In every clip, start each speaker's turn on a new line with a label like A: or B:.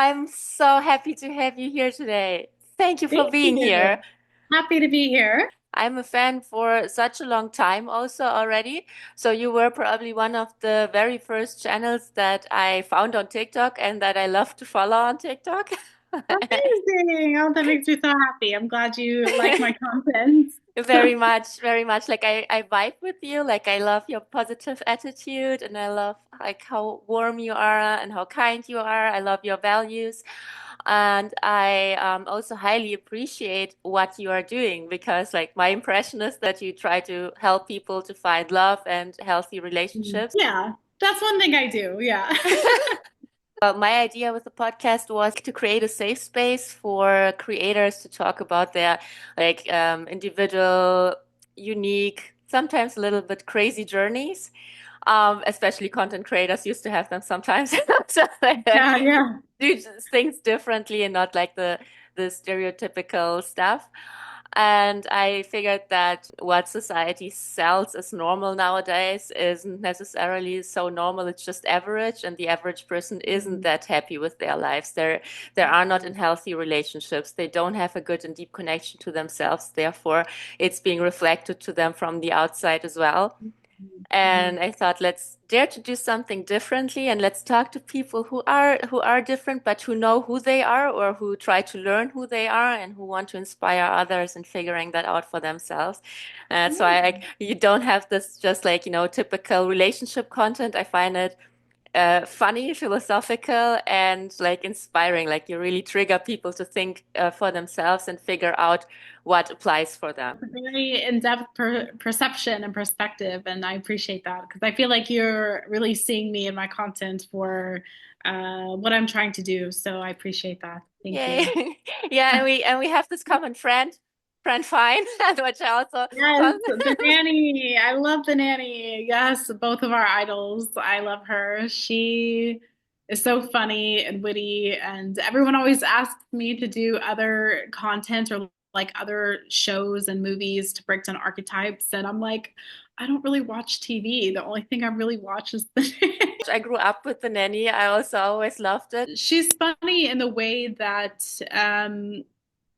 A: I'm so happy to have you here today. Thank you for
B: Thank
A: being
B: you.
A: here.
B: Happy to be here.
A: I'm a fan for such a long time also already. So you were probably one of the very first channels that I found on TikTok and that I love to follow on TikTok.
B: Amazing. Oh, that makes me so happy. I'm glad you like my content.
A: Very much, very much. Like I vibe with you. Like I love your positive attitude and I love like how warm you are and how kind you are. I love your values. And I also highly appreciate what you are doing because like my impression is that you try to help people to find love and healthy relationships.
B: Yeah, that's one thing I do. Yeah.
A: My idea with the podcast was to create a safe space for creators to talk about their individual, unique, sometimes a little bit crazy journeys. Especially content creators used to have them sometimes. So they
B: Yeah, yeah.
A: do things differently and not like the stereotypical stuff. And I figured that what society sells as normal nowadays isn't necessarily so normal. It's just average, and the average person isn't that happy with their lives. They are not in healthy relationships. They don't have a good and deep connection to themselves. Therefore, it's being reflected to them from the outside as well.
B: Mhm.
A: And I thought, let's dare to do something differently and let's talk to people who are different, but who know who they are or who try to learn who they are and who want to inspire others in figuring that out for themselves. So you don't have this just like, typical relationship content. I find it funny, philosophical, and like inspiring. Like you really trigger people to think for themselves and figure out what applies for them.
B: A very in-depth perception and perspective, and I appreciate that because I feel like you're really seeing me in my content for what I'm trying to do. So I appreciate that. Thank
A: Yay.
B: you.
A: Yeah, and we have this common friend Fine, which I also
B: Yes,
A: found.
B: the nanny. I love the nanny. Yes, both of our idols. I love her. She is so funny and witty, and everyone always asks me to do other content or like other shows and movies to break down archetypes. And I'm like, I don't really watch TV. The only thing I really watch is the
A: I grew up with the nanny. I also always loved it.
B: she's funny in the way that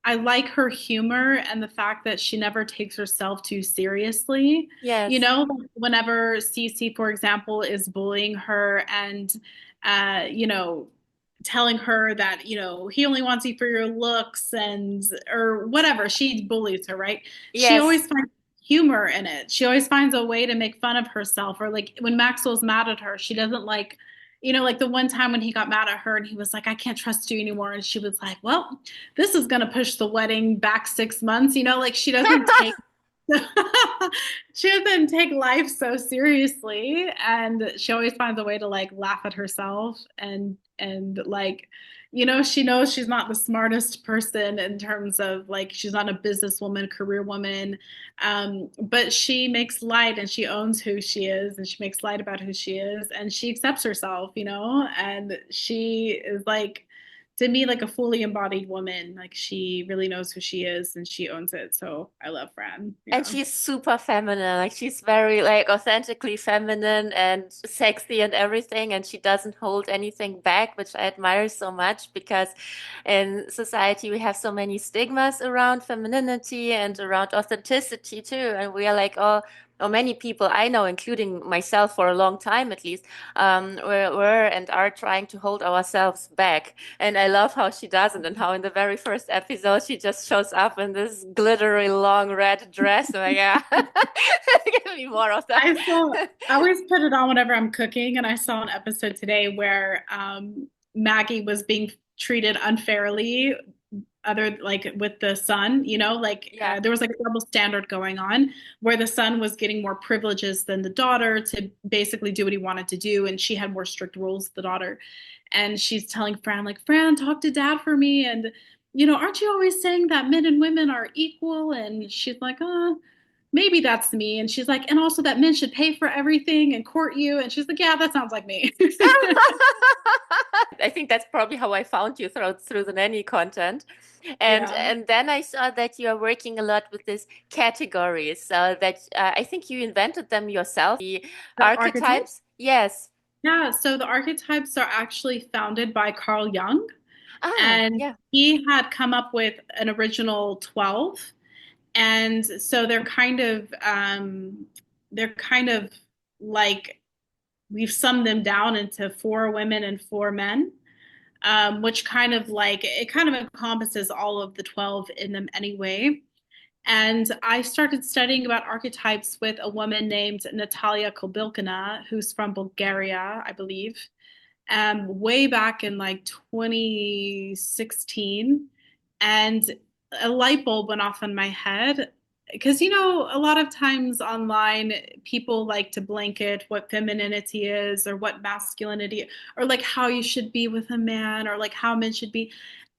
B: I like her humor and the fact that she never takes herself too seriously. You
A: Yes.
B: know, like whenever Cece, for example, is bullying her and, telling her that, he only wants you for your looks and, or whatever, she bullies her, right? She
A: Yes.
B: always finds humor in it. She always finds a way to make fun of herself. Or like when Maxwell's mad at her, she doesn't like, like the one time when he got mad at her and he was like, I can't trust you anymore. And she was like, well, this is going to push the wedding back 6 months. Like she doesn't take she doesn't take life so seriously, and she always finds a way to like laugh at herself and like she knows she's not the smartest person in terms of like she's not a businesswoman, career woman, but she makes light and she owns who she is and she makes light about who she is and she accepts herself, and she is like to me like a fully embodied woman. Like she really knows who she is and she owns it. So I love Fran.
A: And
B: Yeah.
A: she's super feminine. Like she's very like authentically feminine and sexy and everything. And she doesn't hold anything back, which I admire so much because in society we have so many stigmas around femininity and around authenticity too. And we are like all or many people I know, including myself for a long time at least, were and are trying to hold ourselves back. And I love how she doesn't, and how in the very first episode she just shows up in this glittery long red dress. I'm like, yeah, give me more of that.
B: I always put it on whenever I'm cooking, and I saw an episode today where Maggie was being treated unfairly, other like with the son, like
A: Yeah.
B: there was like a double standard going on where the son was getting more privileges than the daughter to basically do what he wanted to do, and she had more strict rules, the daughter. And she's telling Fran, like, Fran, talk to dad for me. And, aren't you always saying that men and women are equal? And she's like, maybe that's me. And she's like, and also that men should pay for everything and court you. And she's like, yeah, that sounds like me.
A: I think that's probably how I found you through the nanny content. And
B: Yeah.
A: and then I saw that you are working a lot with these categories. That I think you invented them yourself. The
B: The archetypes.
A: archetypes. Yes.
B: Yeah. So the archetypes are actually founded by Carl Jung.
A: Ah,
B: And
A: yeah.
B: he had come up with an original 12. And so they're kind of like we've summed them down into 4 women and 4 men, which kind of like it kind of encompasses all of the 12 in them anyway. And I started studying about archetypes with a woman named Natalia Kobilkina, who's from Bulgaria, I believe, way back in like 2016. And a light bulb went off in my head. Because, a lot of times online, people like to blanket what femininity is or what masculinity, or like how you should be with a man, or like how men should be.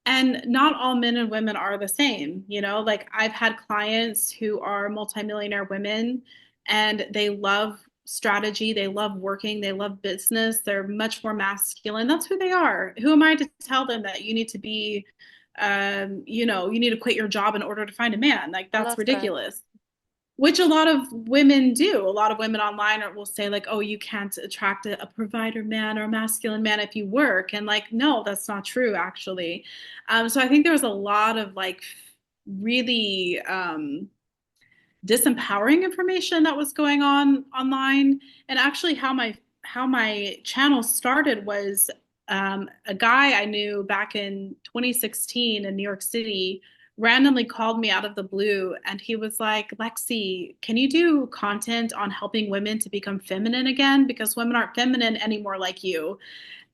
B: And not all men and women are the same, like I've had clients who are multimillionaire women and they love strategy, they love working, they love business, they're much more masculine. That's who they are. Who am I to tell them that you need to be, you need to quit your job in order to find a man? Like,
A: I
B: that's
A: love that.
B: ridiculous. Which a lot of women do. A lot of women online will say, like, oh, you can't attract a provider man or a masculine man if you work. And like, no, that's not true, actually. So I think there was a lot of like really disempowering information that was going on online. And actually, how my channel started was a guy I knew back in 2016 in New York City randomly called me out of the blue, and he was like, Lexi, can you do content on helping women to become feminine again, because women aren't feminine anymore like you.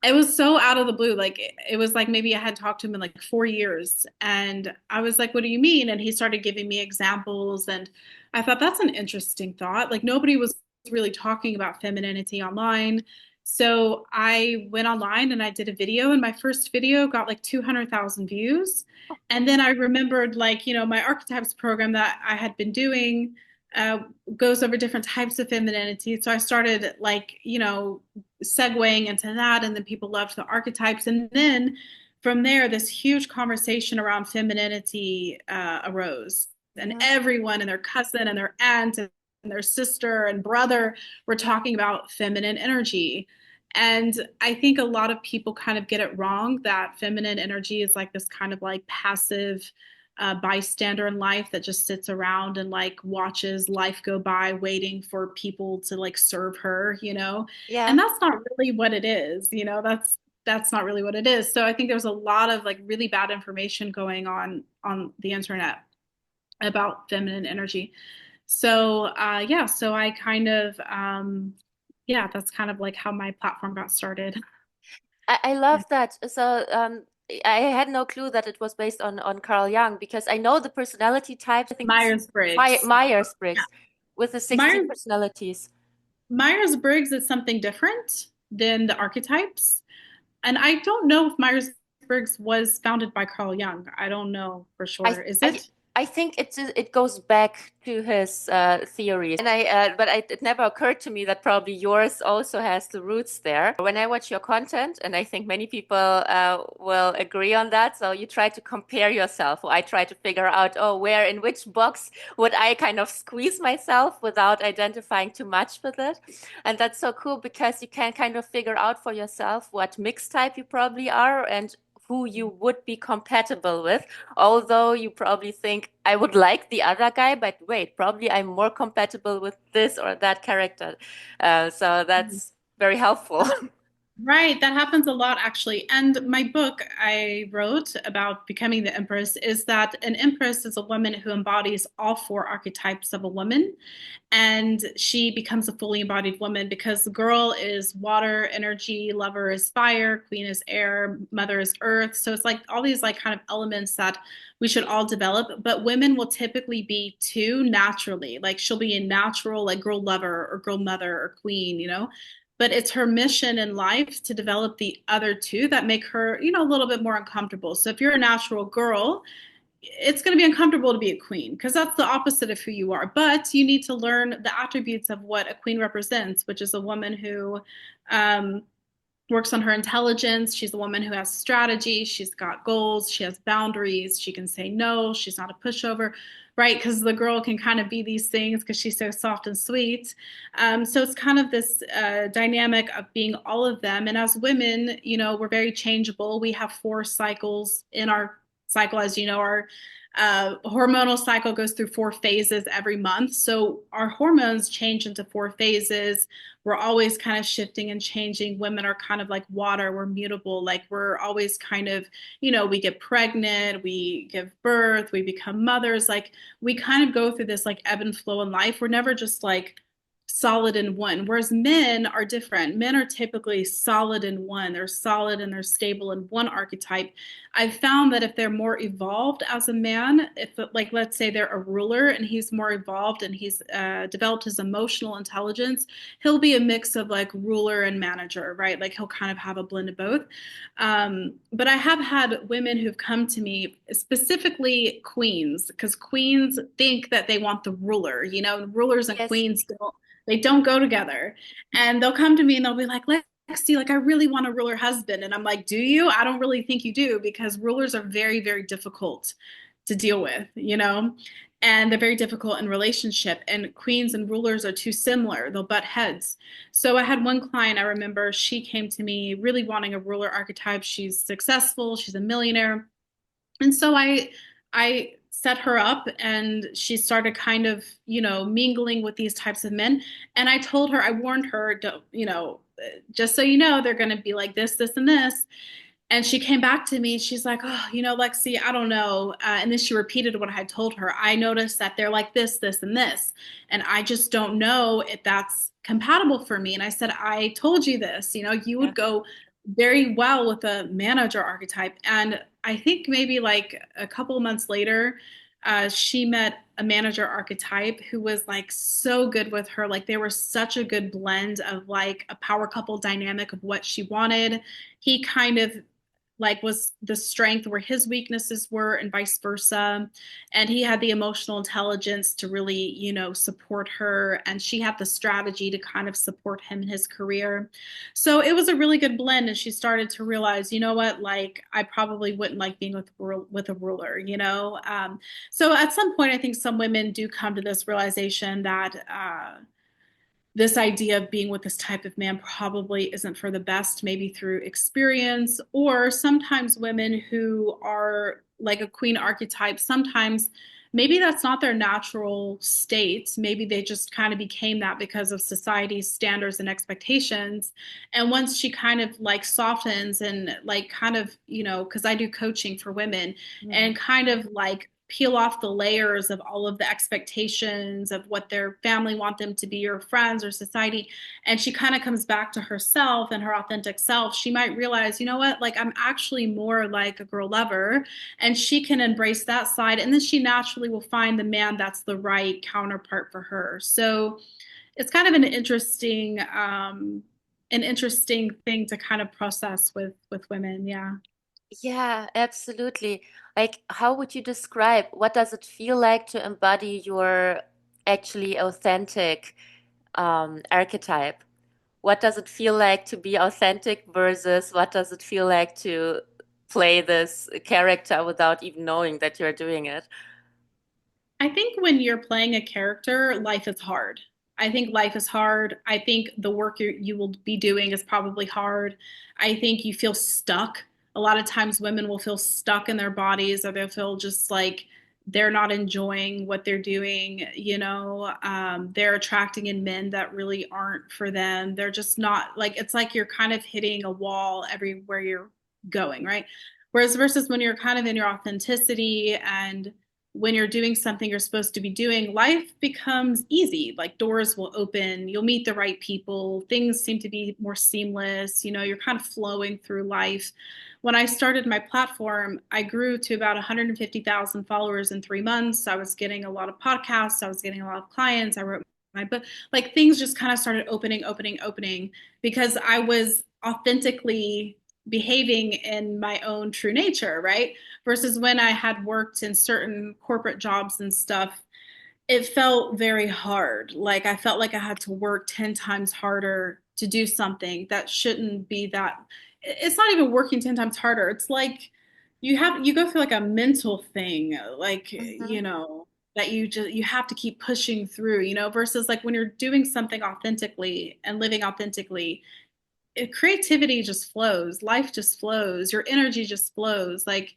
B: It was so out of the blue. Like, it was like maybe I had talked to him in like 4 years. And I was like, what do you mean? And he started giving me examples. And I thought that's an interesting thought. Like, nobody was really talking about femininity online. So I went online and I did a video, and my first video got like 200,000 views. And then I remembered, like, my archetypes program that I had been doing uh, goes over different types of femininity. So I started, like, segueing into that, and then people loved the archetypes. And then from there, this huge conversation around femininity arose, and
A: Mhm.
B: everyone and their cousin and their aunt and their sister and brother were talking about feminine energy. And I think a lot of people kind of get it wrong that feminine energy is like this kind of like passive bystander in life that just sits around and like watches life go by, waiting for people to like serve her. And
A: Yeah.
B: that's not really what it is. That's not really what it is. So I think there's a lot of like really bad information going on the internet about feminine energy. So yeah, so I kind of yeah, that's kind of like how my platform got started.
A: I love that. So I had no clue that it was based on Carl Jung, because I know the personality types. I think it's
B: Myers-Briggs. Yeah.
A: Myers-Briggs with the 16
B: Myers
A: personalities.
B: Myers-Briggs is something different than the archetypes. And I don't know if Myers-Briggs was founded by Carl Jung. I don't know for
A: I
B: sure. Is
A: I
B: it?
A: I think it goes back to his theories, and it never occurred to me that probably yours also has the roots there. When I watch your content, and I think many people will agree on that. So you try to compare yourself, or I try to figure out, oh, where in which box would I kind of squeeze myself without identifying too much with it, and that's so cool because you can kind of figure out for yourself what mixed type you probably are and who you would be compatible with. Although you probably think, I would like the other guy, but wait, probably I'm more compatible with this or that character. So that's very helpful.
B: Right, that happens a lot actually. And my book I wrote about becoming the Empress is that an Empress is a woman who embodies all 4 archetypes of a woman. And she becomes a fully embodied woman because the girl is water, energy, lover is fire, queen is air, mother is earth. So it's like all these like kind of elements that we should all develop. But women will typically be 2 naturally. Like, she'll be a natural like girl lover or girl mother or queen. But it's her mission in life to develop the other 2 that make her a little bit more uncomfortable. So if you're a natural girl, it's going to be uncomfortable to be a queen because that's the opposite of who you are. But you need to learn the attributes of what a queen represents, which is a woman who um, works on her intelligence. She's a woman who has strategy. She's got goals. She has boundaries. She can say no. She's not a pushover, right? Because the girl can kind of be these things because she's so soft and sweet. So it's kind of this dynamic of being all of them. And as women, you know, we're very changeable. We have 4 cycles in our cycle, as you know, our hormonal cycle goes through 4 phases every month. So our hormones change into 4 phases. We're always kind of shifting and changing. Women are kind of like water. We're mutable. Like we're always kind of, you know, we get pregnant, we give birth, we become mothers. Like we kind of go through this like ebb and flow in life. We're never just like solid in one. Whereas men are different. Men are typically solid in one. They're solid and they're stable in one archetype. I've found that if they're more evolved as a man, if like let's say they're a ruler and he's more evolved and he's developed his emotional intelligence, he'll be a mix of like ruler and manager, right? Like he'll kind of have a blend of both. But I have had women who've come to me, specifically queens, because queens think that they want the ruler, you know, rulers and
A: Yes.
B: queens don't go together. And they'll come to me and they'll be like, Lexi, like I really want a ruler husband. And I'm like, do you? I don't really think you do because rulers are very, very difficult to deal with, you know? And they're very difficult in relationship. And queens and rulers are too similar. They'll butt heads. So I had one client, I remember she came to me really wanting a ruler archetype. She's successful, she's a millionaire. And so I set her up and she started kind of, you know, mingling with these types of men. And I told her, I warned her, don't, you know, just so you know, they're going to be like this, and this. And she came back to me. She's like, oh, you know, Lexi, I don't know. And then she repeated what I had told her. I noticed that they're like this, and this. And I just don't know if that's compatible for me. And I said, I told you this, you know, you
A: Yeah.
B: would go very well with a manager archetype. And I think maybe like a couple of months later, she met a manager archetype who was like so good with her. Like they were such a good blend of like a power couple dynamic of what she wanted. He kind of like was the strength where his weaknesses were and vice versa, and he had the emotional intelligence to really, you know, support her, and she had the strategy to kind of support him in his career. So it was a really good blend, and she started to realize, you know what, like I probably wouldn't like being with a ruler, you know. So at some point I think some women do come to this realization that this idea of being with this type of man probably isn't for the best, maybe through experience, or sometimes women who are like a queen archetype, sometimes maybe that's not their natural state. Maybe they just kind of became that because of society's standards and expectations. And once she kind of like softens and like kind of, you know, because I do coaching for women
A: Mhm.
B: and kind of like peel off the layers of all of the expectations of what their family want them to be or friends or society, and she kind of comes back to herself and her authentic self, she might realize, you know what, like I'm actually more like a girl lover, and she can embrace that side, and then she naturally will find the man that's the right counterpart for her. So it's kind of an interesting thing to kind of process with women. Yeah.
A: Yeah, absolutely. Like, how would you describe what does it feel like to embody your actually authentic archetype? What does it feel like to be authentic versus what does it feel like to play this character without even knowing that you're doing it?
B: I think when you're playing a character, life is hard. I think life is hard. I think the work you will be doing is probably hard. I think you feel stuck. A lot of times women will feel stuck in their bodies or they'll feel just like they're not enjoying what they're doing. You know, they're attracting in men that really aren't for them. They're just not like, it's like you're kind of hitting a wall everywhere you're going, right? Whereas versus when you're kind of in your authenticity and when you're doing something you're supposed to be doing, life becomes easy. Like doors will open, you'll meet the right people, things seem to be more seamless, you know, you're kind of flowing through life. When I started my platform, I grew to about 150,000 followers in 3 months. I was getting a lot of podcasts, I was getting a lot of clients, I wrote my book. Like things just kind of started opening because I was authentically behaving in my own true nature, right? Versus when I had worked in certain corporate jobs and stuff, it felt very hard. Like I felt like I had to work 10 times harder to do something that shouldn't be that. It's not even working 10 times harder. It's like you go through like a mental thing, like,
A: Hmm.
B: that you have to keep pushing through, versus like when you're doing something authentically and living authentically, creativity just flows, life just flows, your energy just flows. Like,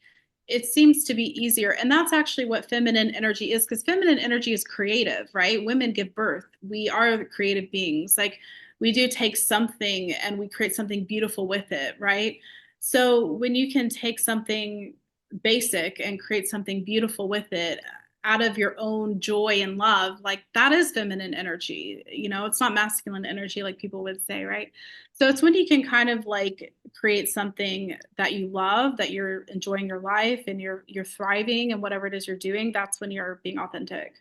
B: it seems to be easier. And that's actually what feminine energy is, because feminine energy is creative, right? Women give birth. We are the creative beings. Like, we do take something and we create something beautiful with it, right? So when you can take something basic and create something beautiful with it out of your own joy and love, like, that is feminine energy. It's not masculine energy like people would say, right? So it's when you can kind of like create something that you love, that you're enjoying your life and you're thriving and whatever it is you're doing, that's when you're being authentic.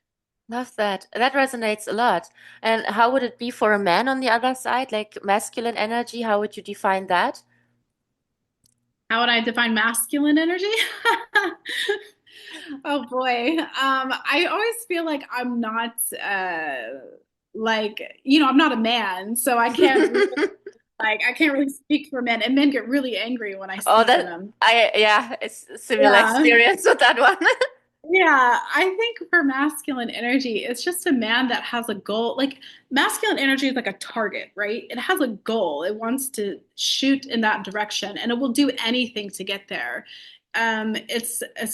A: Love that. That resonates a lot. And how would it be for a man on the other side, like masculine energy? How would you define that?
B: How would I define masculine energy? Oh boy. I always feel like I'm not I'm not a man, so I can't really speak for men, and men get really angry when I
A: Oh,
B: speak for
A: that
B: them.
A: yeah, it's a similar
B: Yeah.
A: experience with that one.
B: Yeah, I think for masculine energy, it's just a man that has a goal. Like, masculine energy is like a target, right? It has a goal. It wants to shoot in that direction and it will do anything to get there. It's a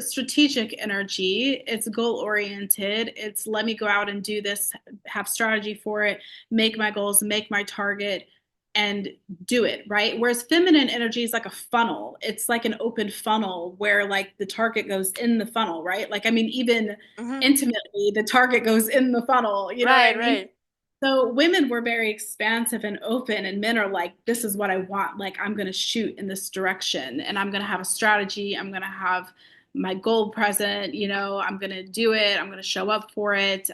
B: strategic energy. It's goal oriented. It's let me go out and do this, have strategy for it, make my goals, make my target, and do it, right? Whereas feminine energy is like a funnel. It's like an open funnel where like the target goes in the funnel, right? Like, I mean, even
A: Hmm.
B: intimately, the target goes in the funnel. You know what I
A: Right,
B: mean?
A: right.
B: So women were very expansive and open, and men are like, this is what I want. Like, I'm going to shoot in this direction and I'm going to have a strategy. I'm going to have my goal present, I'm going to do it. I'm going to show up for it.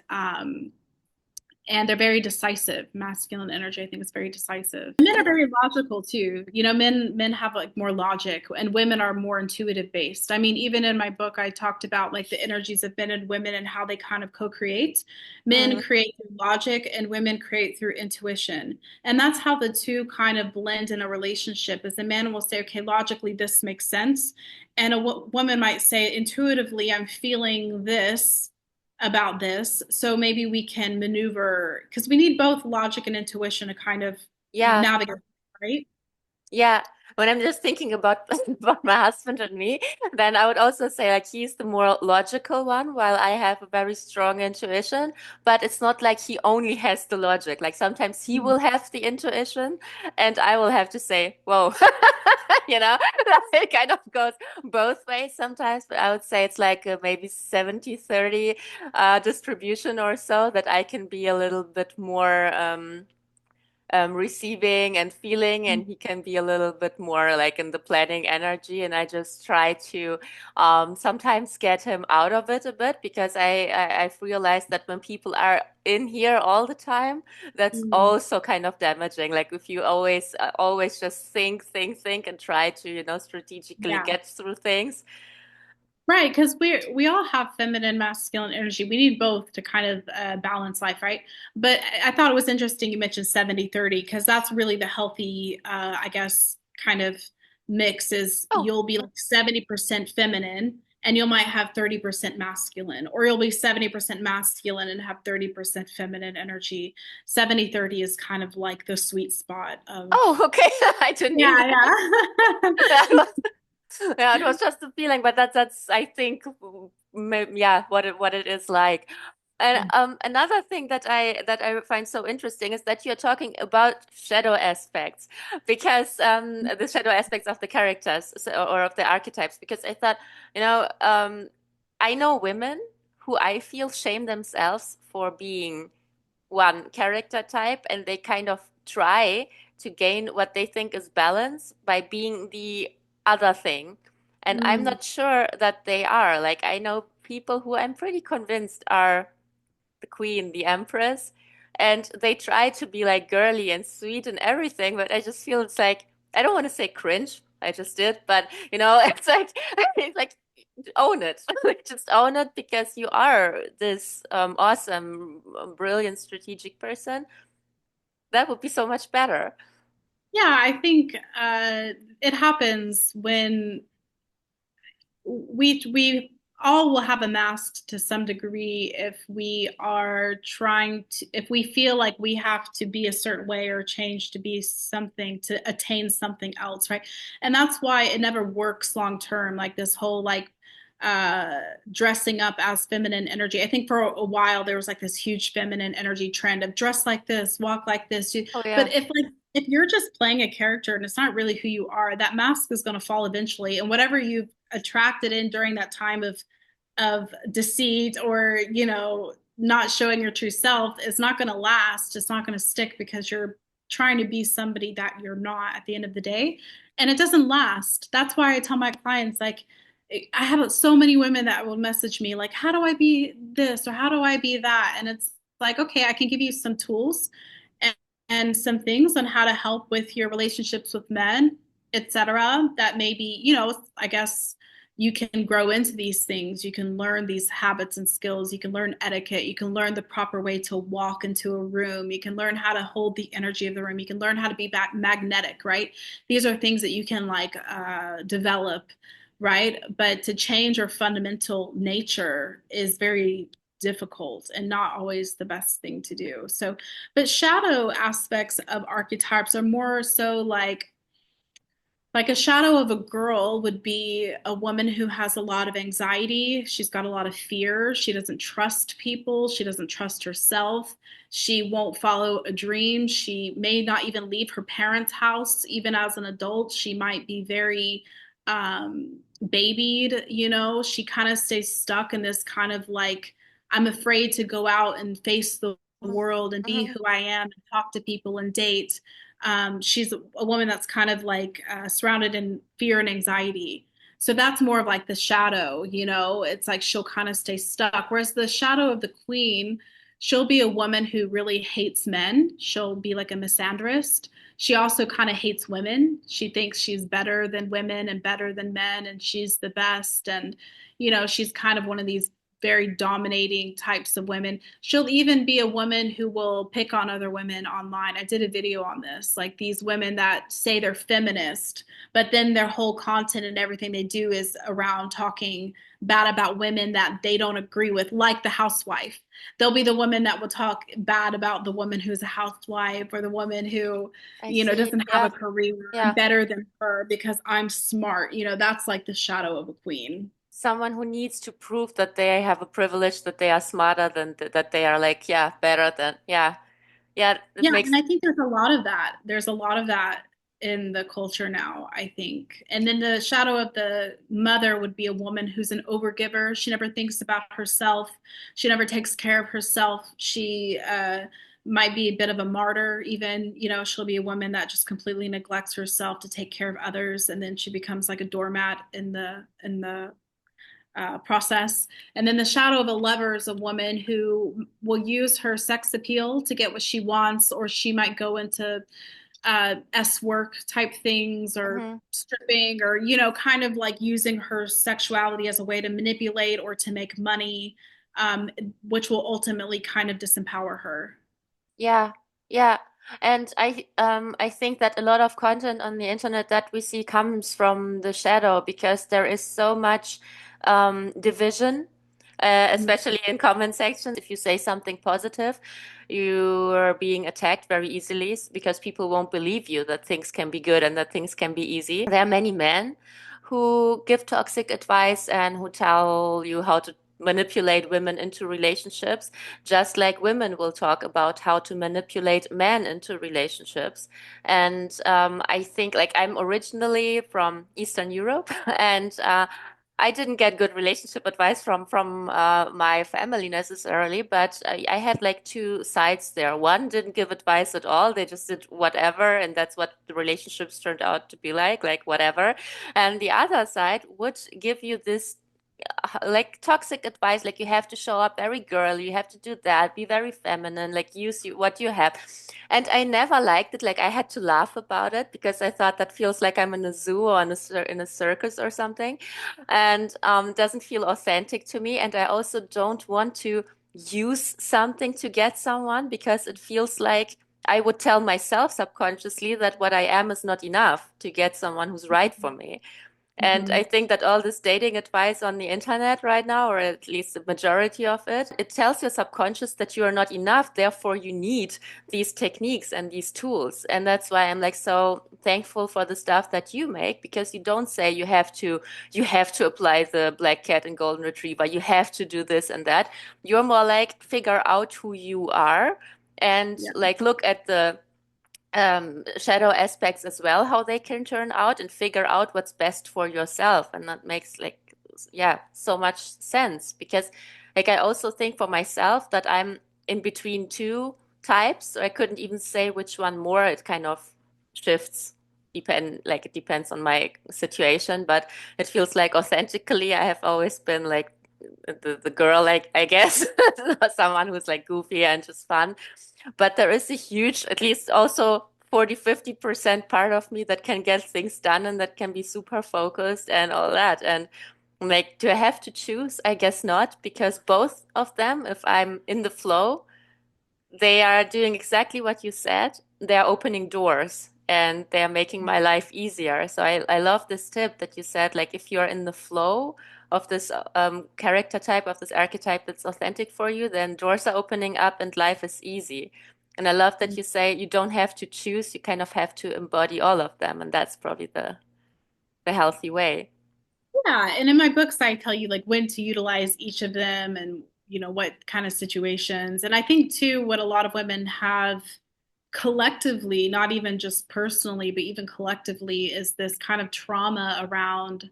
B: And they're very decisive. Masculine energy, I think, is very decisive. Men are very logical too. Men have like more logic, and women are more intuitive based. I mean, even in my book, I talked about like the energies of men and women and how they kind of co-create. Men
A: Mm.
B: create through logic, and women create through intuition, and that's how the two kind of blend in a relationship. Is the man will say, "Okay, logically, this makes sense," and a woman might say, "Intuitively, I'm feeling this." About this. So maybe we can maneuver, because we need both logic and intuition to kind of
A: Yeah.
B: navigate, right?
A: Yeah, when I'm just thinking about about my husband and me, then I would also say like he's the more logical one, while I have a very strong intuition. But it's not like he only has the logic. Like sometimes he will have the intuition, and I will have to say, "Whoa," it kind of goes both ways sometimes. But I would say it's like a maybe 70-30 distribution or so that I can be a little bit more. Receiving and feeling, and he can be a little bit more like in the planning energy. And I just try to sometimes get him out of it a bit because I've realized that when people are in here all the time, that's
B: Mm.
A: also kind of damaging. Like if you always just think, and try to, strategically
B: Yeah.
A: get through things.
B: Right, because we all have feminine, masculine energy. We need both to kind of balance life, right? But I thought it was interesting you mentioned 70-30, because that's really the healthy, I guess, kind of mix is
A: Oh,
B: you'll be like 70% feminine and you might have 30% masculine, or you'll be 70% masculine and have 30% feminine energy. 70-30 is kind of like the sweet spot of,
A: oh, okay. I didn't knew
B: yeah,
A: that.
B: yeah.
A: Yeah, it was just a feeling, but that's I think yeah, what it is like. And another thing that I find so interesting is that you're talking about shadow aspects, because the shadow aspects of the characters, or of the archetypes, because I thought, I know women who I feel shame themselves for being one character type, and they kind of try to gain what they think is balance by being the other thing. And I'm
B: Mm.
A: not sure that they are. Like, I know people who I'm pretty convinced are the queen, the empress, and they try to be like girly and sweet and everything, but I just feel it's like, I don't want to say cringe. I just did, but it's like it's like own it. Like, just own it, because you are this awesome, brilliant, strategic person. That would be so much better.
B: Yeah, I think it happens when we all will have a mask to some degree if we are trying to if we feel like we have to be a certain way or change to be something to attain something else, right? And that's why it never works long term, like this whole like dressing up as feminine energy. I think for a while there was like this huge feminine energy trend of dress like this, walk like this.
A: Oh
B: But
A: yeah.
B: if you're just playing a character and it's not really who you are, that mask is going to fall eventually. And whatever you've attracted in during that time of deceit or not showing your true self is not going to last. It's not going to stick because you're trying to be somebody that you're not at the end of the day, and it doesn't last. That's why I tell my clients, like, I have so many women that will message me like, how do I be this or how do I be that? And it's like, okay, I can give you some tools and, and some things on how to help with your relationships with men, etc. That maybe, I guess you can grow into these things. You can learn these habits and skills. You can learn etiquette. You can learn the proper way to walk into a room. You can learn how to hold the energy of the room. You can learn how to be back magnetic, right? These are things that you can like develop, right? But to change your fundamental nature is very difficult and not always the best thing to do. So, but shadow aspects of archetypes are more so like a shadow of a girl would be a woman who has a lot of anxiety. She's got a lot of fear. She doesn't trust people. She doesn't trust herself. She won't follow a dream. She may not even leave her parents' house. Even as an adult, she might be very babied. She kind of stays stuck in this kind of like, I'm afraid to go out and face the world and be
A: Mhm.
B: who I am and talk to people and date. She's a woman that's kind of like surrounded in fear and anxiety. So that's more of like the shadow, it's like she'll kind of stay stuck. Whereas the shadow of the queen, she'll be a woman who really hates men. She'll be like a misandrist. She also kind of hates women. She thinks she's better than women and better than men, and she's the best. And, she's kind of one of these very dominating types of women. She'll even be a woman who will pick on other women online. I did a video on this, like these women that say they're feminist, but then their whole content and everything they do is around talking bad about women that they don't agree with, like the housewife. They'll be the woman that will talk bad about the woman who's a housewife or the woman who,
A: I see.
B: doesn't have
A: Yeah.
B: a career. I'm
A: Yeah.
B: better than her because I'm smart. That's like the shadow of a queen.
A: Someone who needs to prove that they have a privilege, that they are smarter than that they are like, yeah, better than, yeah. Yeah, it
B: Yeah, and
A: makes,
B: I think there's a lot of that. There's a lot of that in the culture now, I think. And then the shadow of the mother would be a woman who's an overgiver. She never thinks about herself. She never takes care of herself. She might be a bit of a martyr, even. She'll be a woman that just completely neglects herself to take care of others, and then she becomes like a doormat in the process. And then the shadow of a lover is a woman who will use her sex appeal to get what she wants, or she might go into S work type things or
A: mhm.
B: stripping or, kind of like using her sexuality as a way to manipulate or to make money, which will ultimately kind of disempower her.
A: Yeah, yeah. And I think that a lot of content on the internet that we see comes from the shadow because there is so much division,
B: Mhm.
A: especially in comment sections. If you say something positive, you are being attacked very easily because people won't believe you that things can be good and that things can be easy. There are many men who give toxic advice and who tell you how to manipulate women into relationships, just like women will talk about how to manipulate men into relationships. And I think, like, I'm originally from Eastern Europe, and I didn't get good relationship advice from my family necessarily, but I had like two sides there. One didn't give advice at all; they just did whatever, and that's what the relationships turned out to be like whatever. And the other side would give you this like toxic advice, like you have to show up very girly, you have to do that, be very feminine, like use what you have. And I never liked it. Like I had to laugh about it because I thought that feels like I'm in a zoo or in a circus or something, and doesn't feel authentic to me. And I also don't want to use something to get someone because it feels like I would tell myself subconsciously that what I am is not enough to get someone who's right for me. And
B: Hmm.
A: I think that all this dating advice on the internet right now, or at least the majority of it tells your subconscious that you are not enough. Therefore, you need these techniques and these tools. And that's why I'm like so thankful for the stuff that you make, because you don't say you have to apply the black cat and golden retriever. You have to do this and that. You're more like figure out who you are and
B: Yeah.
A: like look at the shadow aspects as well, how they can turn out and figure out what's best for yourself. And that makes like, yeah, so much sense because like I also think for myself that I'm in between two types. So I couldn't even say which one more. It kind of shifts like it depends on my situation, but it feels like authentically I have always been like the girl, like I guess, someone who's like goofy and just fun. But there is a huge, at least also 40, 50% part of me that can get things done and that can be super focused and all that. And like, do I have to choose? I guess not, because both of them, if I'm in the flow, they are doing exactly what you said. They're opening doors and they're making my life easier. So I love this tip that you said, like if you're in the flow of this character type, of this archetype that's authentic for you, then doors are opening up and life is easy. And I love that you say you don't have to choose, you kind of have to embody all of them. And that's probably the healthy way.
B: Yeah, and in my books, I tell you like when to utilize each of them and what kind of situations. And I think too, what a lot of women have collectively, not even just personally, but even collectively, is this kind of trauma around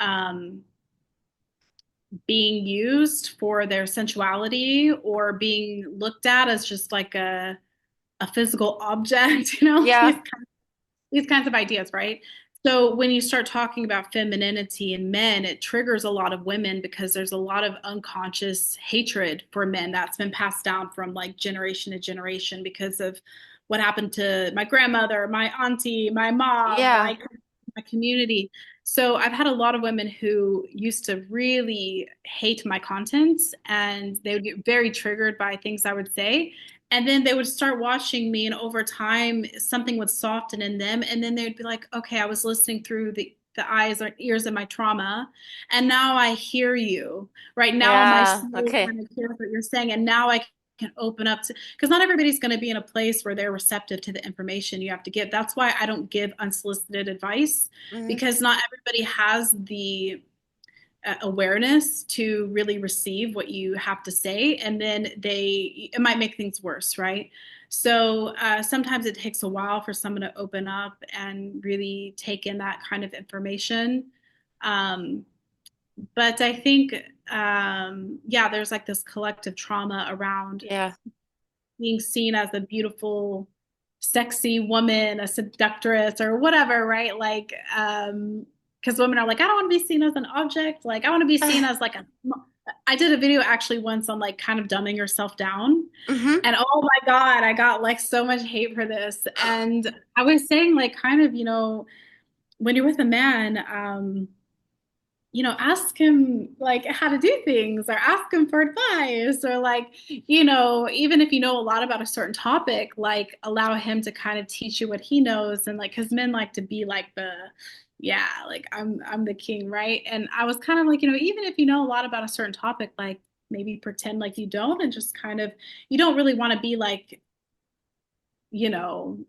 B: um, being used for their sensuality or being looked at as just like a physical object,
A: Yeah.
B: these kinds of ideas, right? So when you start talking about femininity in men, it triggers a lot of women because there's a lot of unconscious hatred for men that's been passed down from like generation to generation because of what happened to my grandmother, my auntie, my mom,
A: Yeah.
B: my community. So I've had a lot of women who used to really hate my content and they would get very triggered by things I would say. And then they would start watching me, and over time, something would soften in them. And then they'd be like, okay, I was listening through the eyes or ears of my trauma. And now I hear you. Right now, my
A: Yeah.
B: soul
A: Okay.
B: kind of hears what you're saying. And now I can open up to, because not everybody's going to be in a place where they're receptive to the information you have to give. That's why I don't give unsolicited advice,
A: Hmm.
B: because not everybody has the awareness to really receive what you have to say, and then it might make things worse, right? So sometimes it takes a while for someone to open up and really take in that kind of information. um, but I think yeah, there's like this collective trauma around
A: Yeah.
B: being seen as a beautiful, sexy woman, a seductress, or whatever, right? Like, because women are like, I don't want to be seen as an object. Like, I want to be seen as like a. I did a video actually once on like kind of dumbing yourself down.
A: Hmm.
B: And oh my God, I got like so much hate for this. And I was saying, like, kind of, when you're with a man, ask him like how to do things or ask him for advice or like, even if you know a lot about a certain topic, like allow him to kind of teach you what he knows. And like, because men like to be like yeah, like I'm the king, right? And I was kind of like, even if you know a lot about a certain topic, like maybe pretend like you don't and just kind of, you don't really want to be like,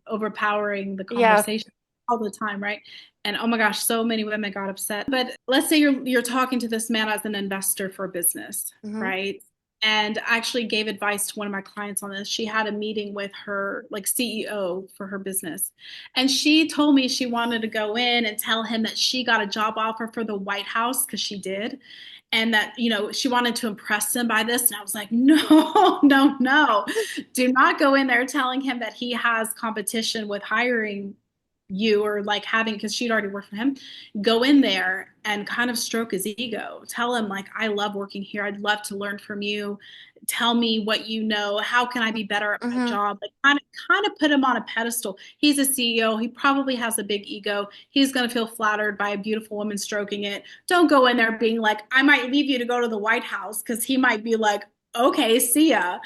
B: overpowering the
A: Yeah.
B: conversation all the time, right? And oh my gosh, so many women got upset. But let's say you're talking to this man as an investor for business,
A: Hmm.
B: right? And I actually gave advice to one of my clients on this. She had a meeting with her like CEO for her business. And she told me she wanted to go in and tell him that she got a job offer for the White House because she did. And that, she wanted to impress him by this. And I was like, no, no, no. Do not go in there telling him that he has competition with hiring you or like having, because she'd already worked for him. Go in there and kind of stroke his ego. Tell him like, I love working here. I'd love to learn from you. Tell me what you know. How can I be better at my
A: Hmm.
B: job? Like kind of put him on a pedestal. He's a CEO. He probably has a big ego. He's going to feel flattered by a beautiful woman stroking it. Don't go in there being like, I might leave you to go to the White House, because he might be like, okay, see ya.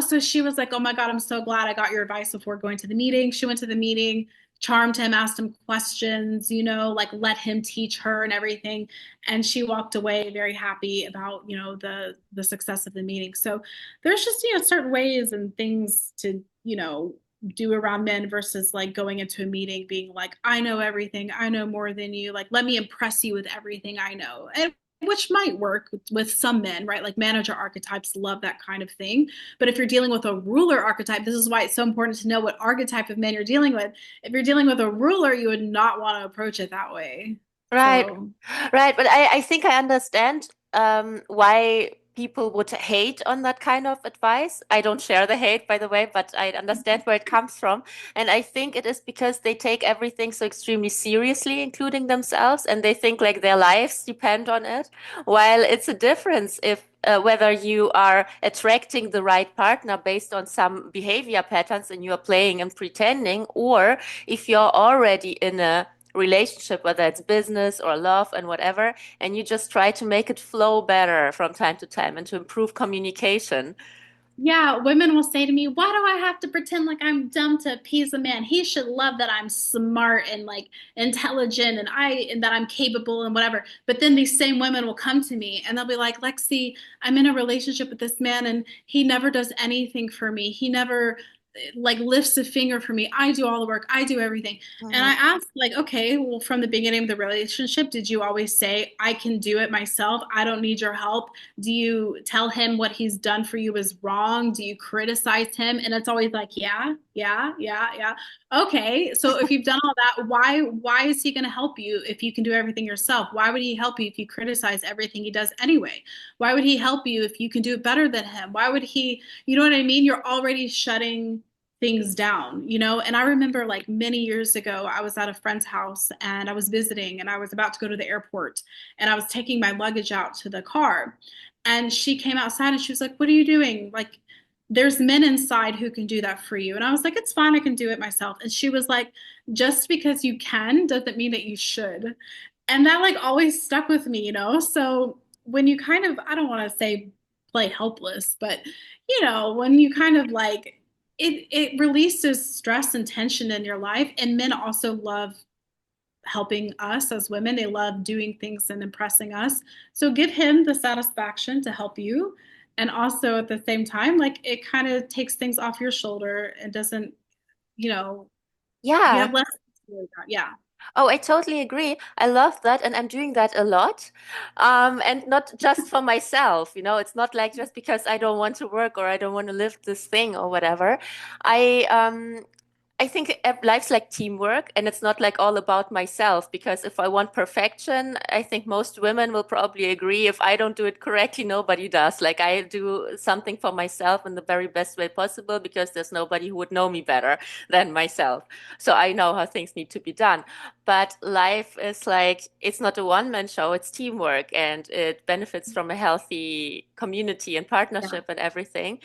B: So she was like, oh my God, I'm so glad I got your advice before going to the meeting. She went to the meeting, charmed him, asked him questions, like let him teach her and everything. And she walked away very happy about, the success of the meeting. So there's just, certain ways and things to, do around men versus like going into a meeting being like, I know everything, I know more than you, like let me impress you with everything I know. And which might work with some men, right? Like manager archetypes love that kind of thing. But if you're dealing with a ruler archetype, this is why it's so important to know what archetype of men you're dealing with. If you're dealing with a ruler, you would not want to approach it that way.
A: Right,
B: So,
A: right. But I think I understand why people would hate on that kind of advice. I don't share the hate, by the way, but I understand where it comes from. And I think it is because they take everything so extremely seriously, including themselves, and they think like their lives depend on it. While it's a difference if whether you are attracting the right partner based on some behavior patterns and you're playing and pretending, or if you're already in a relationship, whether it's business or love and whatever, and you just try to make it flow better from time to time and to improve communication.
B: yeah, women will say to me, why do I have to pretend like I'm dumb to appease a man? He should love that I'm smart and like intelligent and that I'm capable and whatever. But then these same women will come to me and they'll be like, Lexi, I'm in a relationship with this man and he never does anything for me. He never like lifts a finger for me. I do all the work. I do everything. And I
A: Mhm.
B: asked like, okay, well, from the beginning of the relationship, did you always say, I can do it myself? I don't need your help? Do you tell him what he's done for you is wrong? Do you criticize him? And it's always like, yeah, yeah, yeah, yeah. Okay, so if you've done all that, why is he going to help you if you can do everything yourself? Why would he help you if you criticize everything he does anyway? Why would he help you if you can do it better than him? Why would he, you know what I mean? You're already shutting things down. And I remember like many years ago, I was at a friend's house and I was visiting and I was about to go to the airport and I was taking my luggage out to the car. And she came outside and she was like, what are you doing? Like, there's men inside who can do that for you. And I was like, it's fine, I can do it myself. And she was like, just because you can doesn't mean that you should. And that like always stuck with me. So when you kind of, I don't want to say play helpless, but when you kind of like it releases stress and tension in your life. And men also love helping us as women. They love doing things and impressing us. So give him the satisfaction to help you. And also at the same time, like it kind of takes things off your shoulder and doesn't, you know, you
A: Yeah.
B: have less to worry about. Yeah.
A: Oh, I totally agree. I love that, and I'm doing that a lot. And not just for myself, it's not like just because I don't want to work or I don't want to live this thing or whatever. I I think life's like teamwork, and it's not like all about myself. Because if I want perfection, I think most women will probably agree. If I don't do it correctly, nobody does. Like I do something for myself in the very best way possible because there's nobody who would know me better than myself. So I know how things need to be done. But life is like, it's not a one-man show, it's teamwork, and it benefits from a healthy community and
B: Yeah.
A: partnership and everything.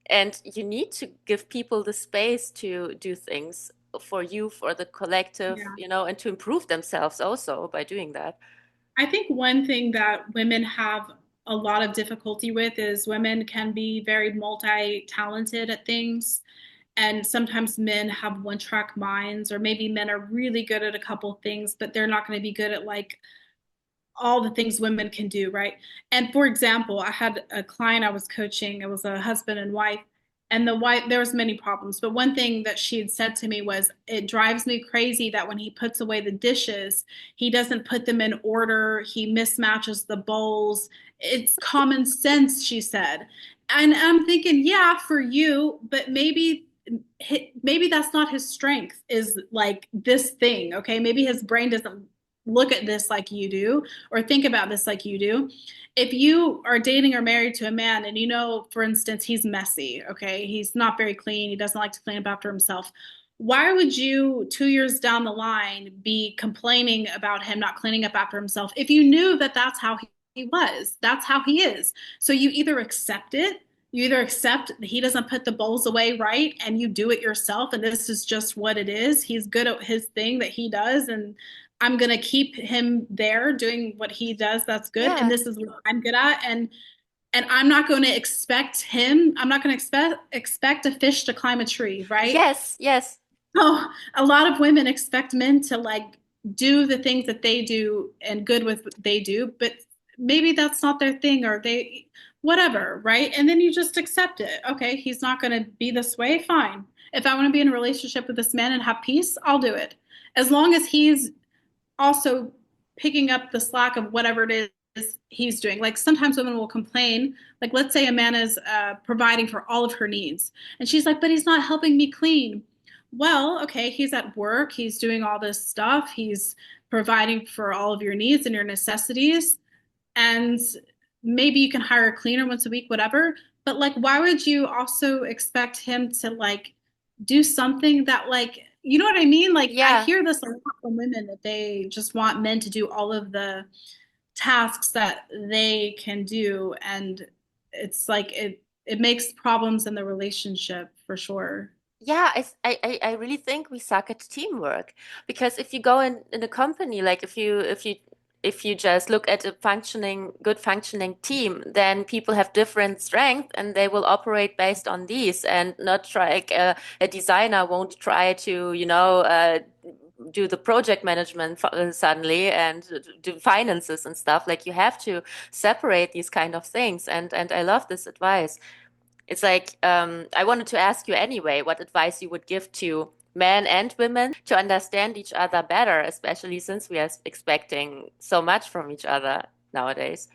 A: And you need to give people the space to do things for you, for the collective,
B: Yeah.
A: and to improve themselves also by doing that.
B: I think one thing that women have a lot of difficulty with is women can be very multi-talented at things. And sometimes men have one-track minds, or maybe men are really good at a couple things, but they're not going to be good at like all the things women can do, right? And for example, I had a client I was coaching, it was a husband and wife, and the wife, there was many problems, but one thing that she had said to me was, it drives me crazy that when he puts away the dishes, he doesn't put them in order, he mismatches the bowls. It's common sense, she said. And I'm thinking, yeah, for you, but maybe that's not his strength, is like this thing. Okay, maybe his brain doesn't look at this like you do or think about this like you do. If you are dating or married to a man and for instance, he's messy, okay, he's not very clean, he doesn't like to clean up after himself, why would you 2 years down the line be complaining about him not cleaning up after himself if you knew that that's how he was, that's how he is? So you either accept that he doesn't put the bowls away right and you do it yourself and this is just what it is, he's good at his thing that he does, and I'm gonna keep him there doing what he does that's good, and
A: Yeah.
B: this is what I'm good at. And And I'm not going to expect him, I'm not going to expect a fish to climb a tree, right?
A: Yes, yes.
B: So a lot of women expect men to like do the things that they do and good with what they do, but maybe that's not their thing or they whatever, right? And then you just accept it. Okay, he's not going to be this way, fine. If I want to be in a relationship with this man and have peace, I'll do it. As long as he's also picking up the slack of whatever it is he's doing. Like sometimes women will complain, like let's say a man is providing for all of her needs, and she's like, "But he's not helping me clean." Well, okay, he's at work, he's doing all this stuff, he's providing for all of your needs and your necessities, and maybe you can hire a cleaner once a week, whatever. But like, why would you also expect him to like do something that like, you know what I mean? Like, I
A: Yeah.
B: hear this a lot from women that they just want men to do all of the tasks that they can do, and it's like it makes problems in the relationship for sure.
A: Yeah, I really think we suck at teamwork because if you go in a company, like if you just look at a good functioning team, then people have different strengths and they will operate based on these and not try like a designer won't try to, do the project management suddenly and do finances and stuff. Like you have to separate these kind of things and I love this advice. It's like, I wanted to ask you anyway, what advice you would give to men and women to understand each other better, especially since we are expecting so much from each other nowadays.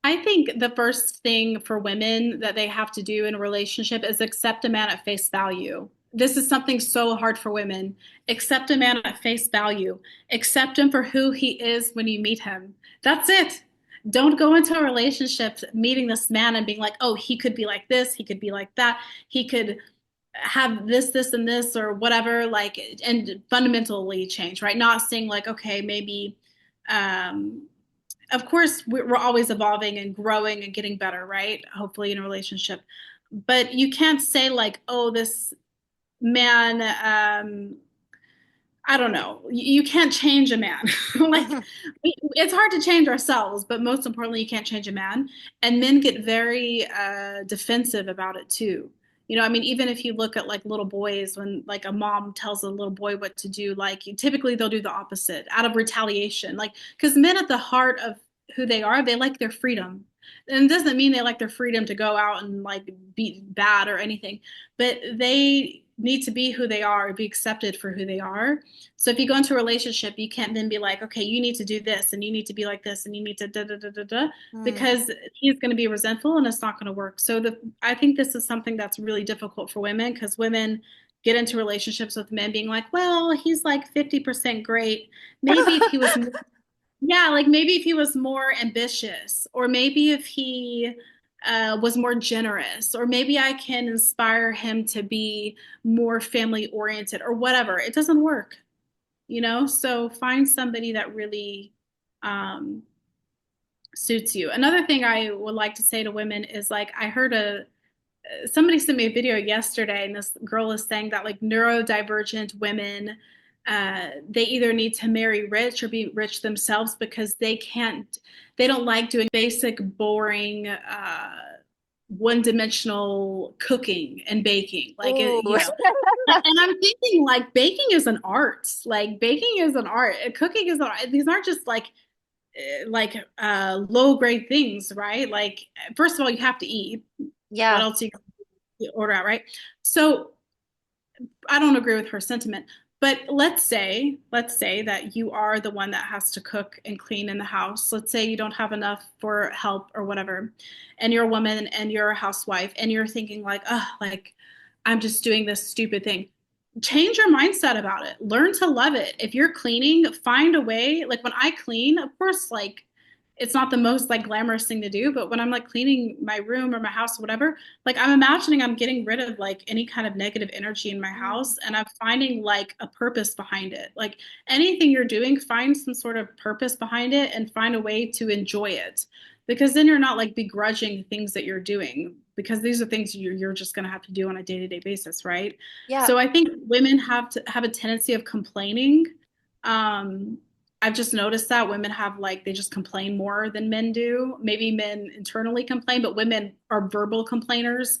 B: I think the first thing for women that they have to do in a relationship is accept a man at face value. This is something so hard for women. Accept a man at face value. Accept him for who he is when you meet him. That's it. Don't go into a relationship meeting this man and being like, oh, he could be like this, he could be like that, he could have this, and this, or whatever, like, and fundamentally change, right? Not saying like, okay, maybe um of course we're always evolving and growing and getting better, right? Hopefully in a relationship. But you can't say like, oh, this man, I don't know. You can't change a man. Like it's hard to change ourselves, but most importantly, you can't change a man. And men get very defensive about it too. You know, I mean, even if you look at like little boys, when like a mom tells a little boy what to do, like typically they'll do the opposite out of retaliation. Like, because men at the heart of who they are, they like their freedom. And it doesn't mean they like their freedom to go out and like be bad or anything, but they need to be who they are, be accepted for who they are. So if you go into a relationship, you can't then be like, okay, you need to do this and you need to be like this and you need to da da da da da,
A: Hmm.
B: because he's going to be resentful and it's not going to work. So I think this is something that's really difficult for women because women get into relationships with men being like, well, he's like 50% great. Maybe if he was yeah, like maybe if he was more ambitious, or maybe if he was more generous, or maybe I can inspire him to be more family oriented, or whatever. It doesn't work, you know? So find somebody that really um, suits you. Another thing I would like to say to women is like, I heard somebody sent me a video yesterday, and this girl is saying that like neurodivergent women, they either need to marry rich or be rich themselves because they don't like doing basic, boring, one-dimensional cooking and baking. Like,
A: Ooh.
B: you know, and I'm thinking like baking is an art. Like baking is an art. Cooking is an art. These aren't just like low grade things, right? Like first of all, you have to eat. What
A: Yeah.
B: else you order out, right? So I don't agree with her sentiment. But let's say that you are the one that has to cook and clean in the house. Let's say you don't have enough for help or whatever, and you're a woman and you're a housewife and you're thinking like, oh, like I'm just doing this stupid thing. Change your mindset about it. Learn to love it. If you're cleaning, find a way. Like when I clean, of course, like it's not the most like glamorous thing to do, but when I'm like cleaning my room or my house or whatever, like I'm imagining I'm getting rid of like any kind of negative energy in my
A: Mm.
B: house and I'm finding like a purpose behind it. Like anything you're doing, find some sort of purpose behind it and find a way to enjoy it. Because then you're not like begrudging things that you're doing because these are things you're just going to have to do on a day-to-day basis, right?
A: Yeah.
B: So I think women have to have a tendency of complaining. Um, I've just noticed that women have like they just complain more than men do. Maybe men internally complain, but women are verbal complainers.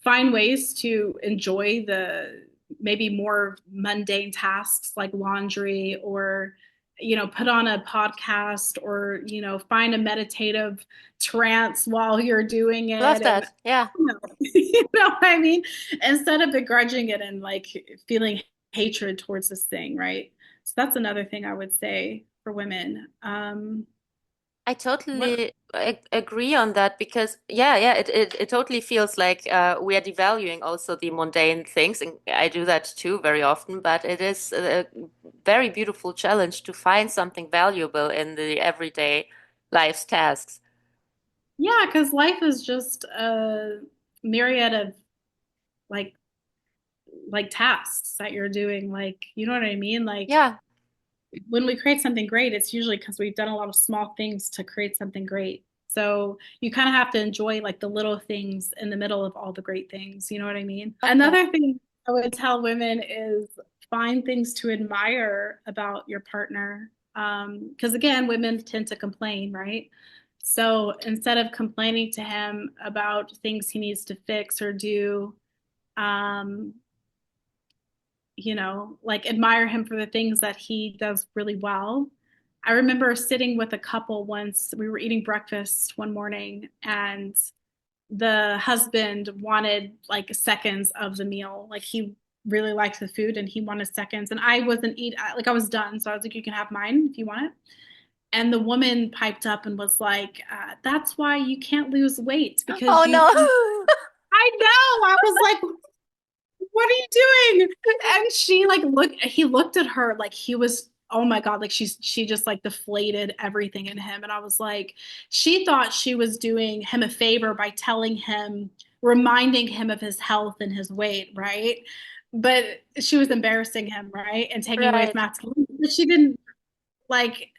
B: Find ways to enjoy the maybe more mundane tasks like laundry or put on a podcast or find a meditative trance while you're doing
A: Love
B: it and
A: that. Yeah.
B: you know what I mean? Instead of begrudging it and like feeling hatred towards this thing, right? So that's another thing I would say for women.
A: I
B: What?
A: totally agree on that because it totally feels like we are devaluing also the mundane things, and I do that too very often. But it is a very beautiful challenge to find something valuable in the everyday life's tasks.
B: Yeah, because life is just a myriad of like tasks that you're doing. Like, you know what I mean? Like
A: Yeah,
B: when we create something great, it's usually because we've done a lot of small things to create something great. So you kind of have to enjoy like the little things in the middle of all the great things. You know what I mean?
A: love that.
B: Another thing I would tell women is find things to admire about your partner. Because again, women tend to complain, right? So instead of complaining to him about things he needs to fix or do, um, like admire him for the things that he does really well. I remember sitting with a couple once. We were eating breakfast one morning, and the husband wanted like seconds of the meal. Like he really liked the food and he wanted seconds. And I wasn't like I was done. So I was like, you can have mine if you want it. And the woman piped up and was like, that's why you can't lose weight because
A: Oh
B: you eat.
A: no.
B: I know. I was like, what are you doing? And he looked at her like he was, oh my God, like she just like deflated everything in him. And I was like, she thought she was doing him a favor by reminding him of his health and his weight, right? But she was embarrassing him, right? And taking away his
A: Right.
B: masculinity. But she didn't like,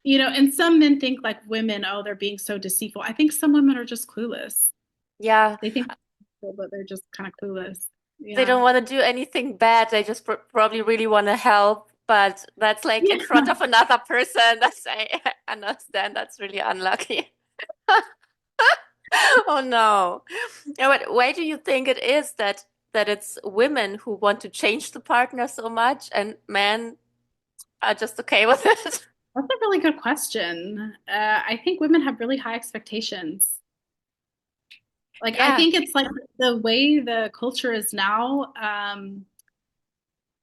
B: and some men think like women, oh, they're being so deceitful. I think some women are just clueless.
A: Yeah.
B: They think, but they're just kind of clueless.
A: They
B: Yeah.
A: don't want to do anything bad. They just probably really want to help, but that's like in
B: Yeah.
A: front of another person. That's I understand. That's really unlucky. Oh no. Yeah, but why do you think it is that it's women who want to change the partner so much and men are just okay with it?
B: That's a really good question. I think women have really high expectations. Like, I
A: Yeah.
B: think it's like the way the culture is now,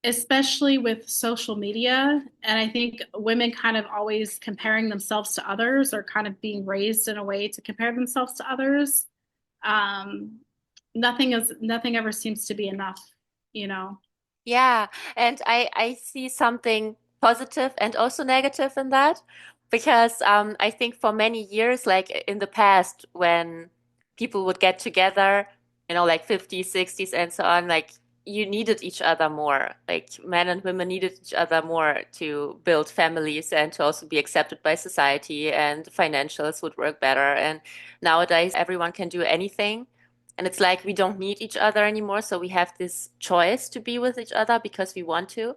B: especially with social media. And I think women kind of always comparing themselves to others or kind of being raised in a way to compare themselves to others. Um, nothing ever seems to be enough, you know?
A: Yeah, and I see something positive and also negative in that because I think for many years, like in the past, when people would get together, like 50s, 60s, and so on, like you needed each other more. Like men and women needed each other more to build families and to also be accepted by society, and financials would work better. And nowadays, everyone can do anything. And it's like we don't need each other anymore. So we have this choice to be with each other because we want to.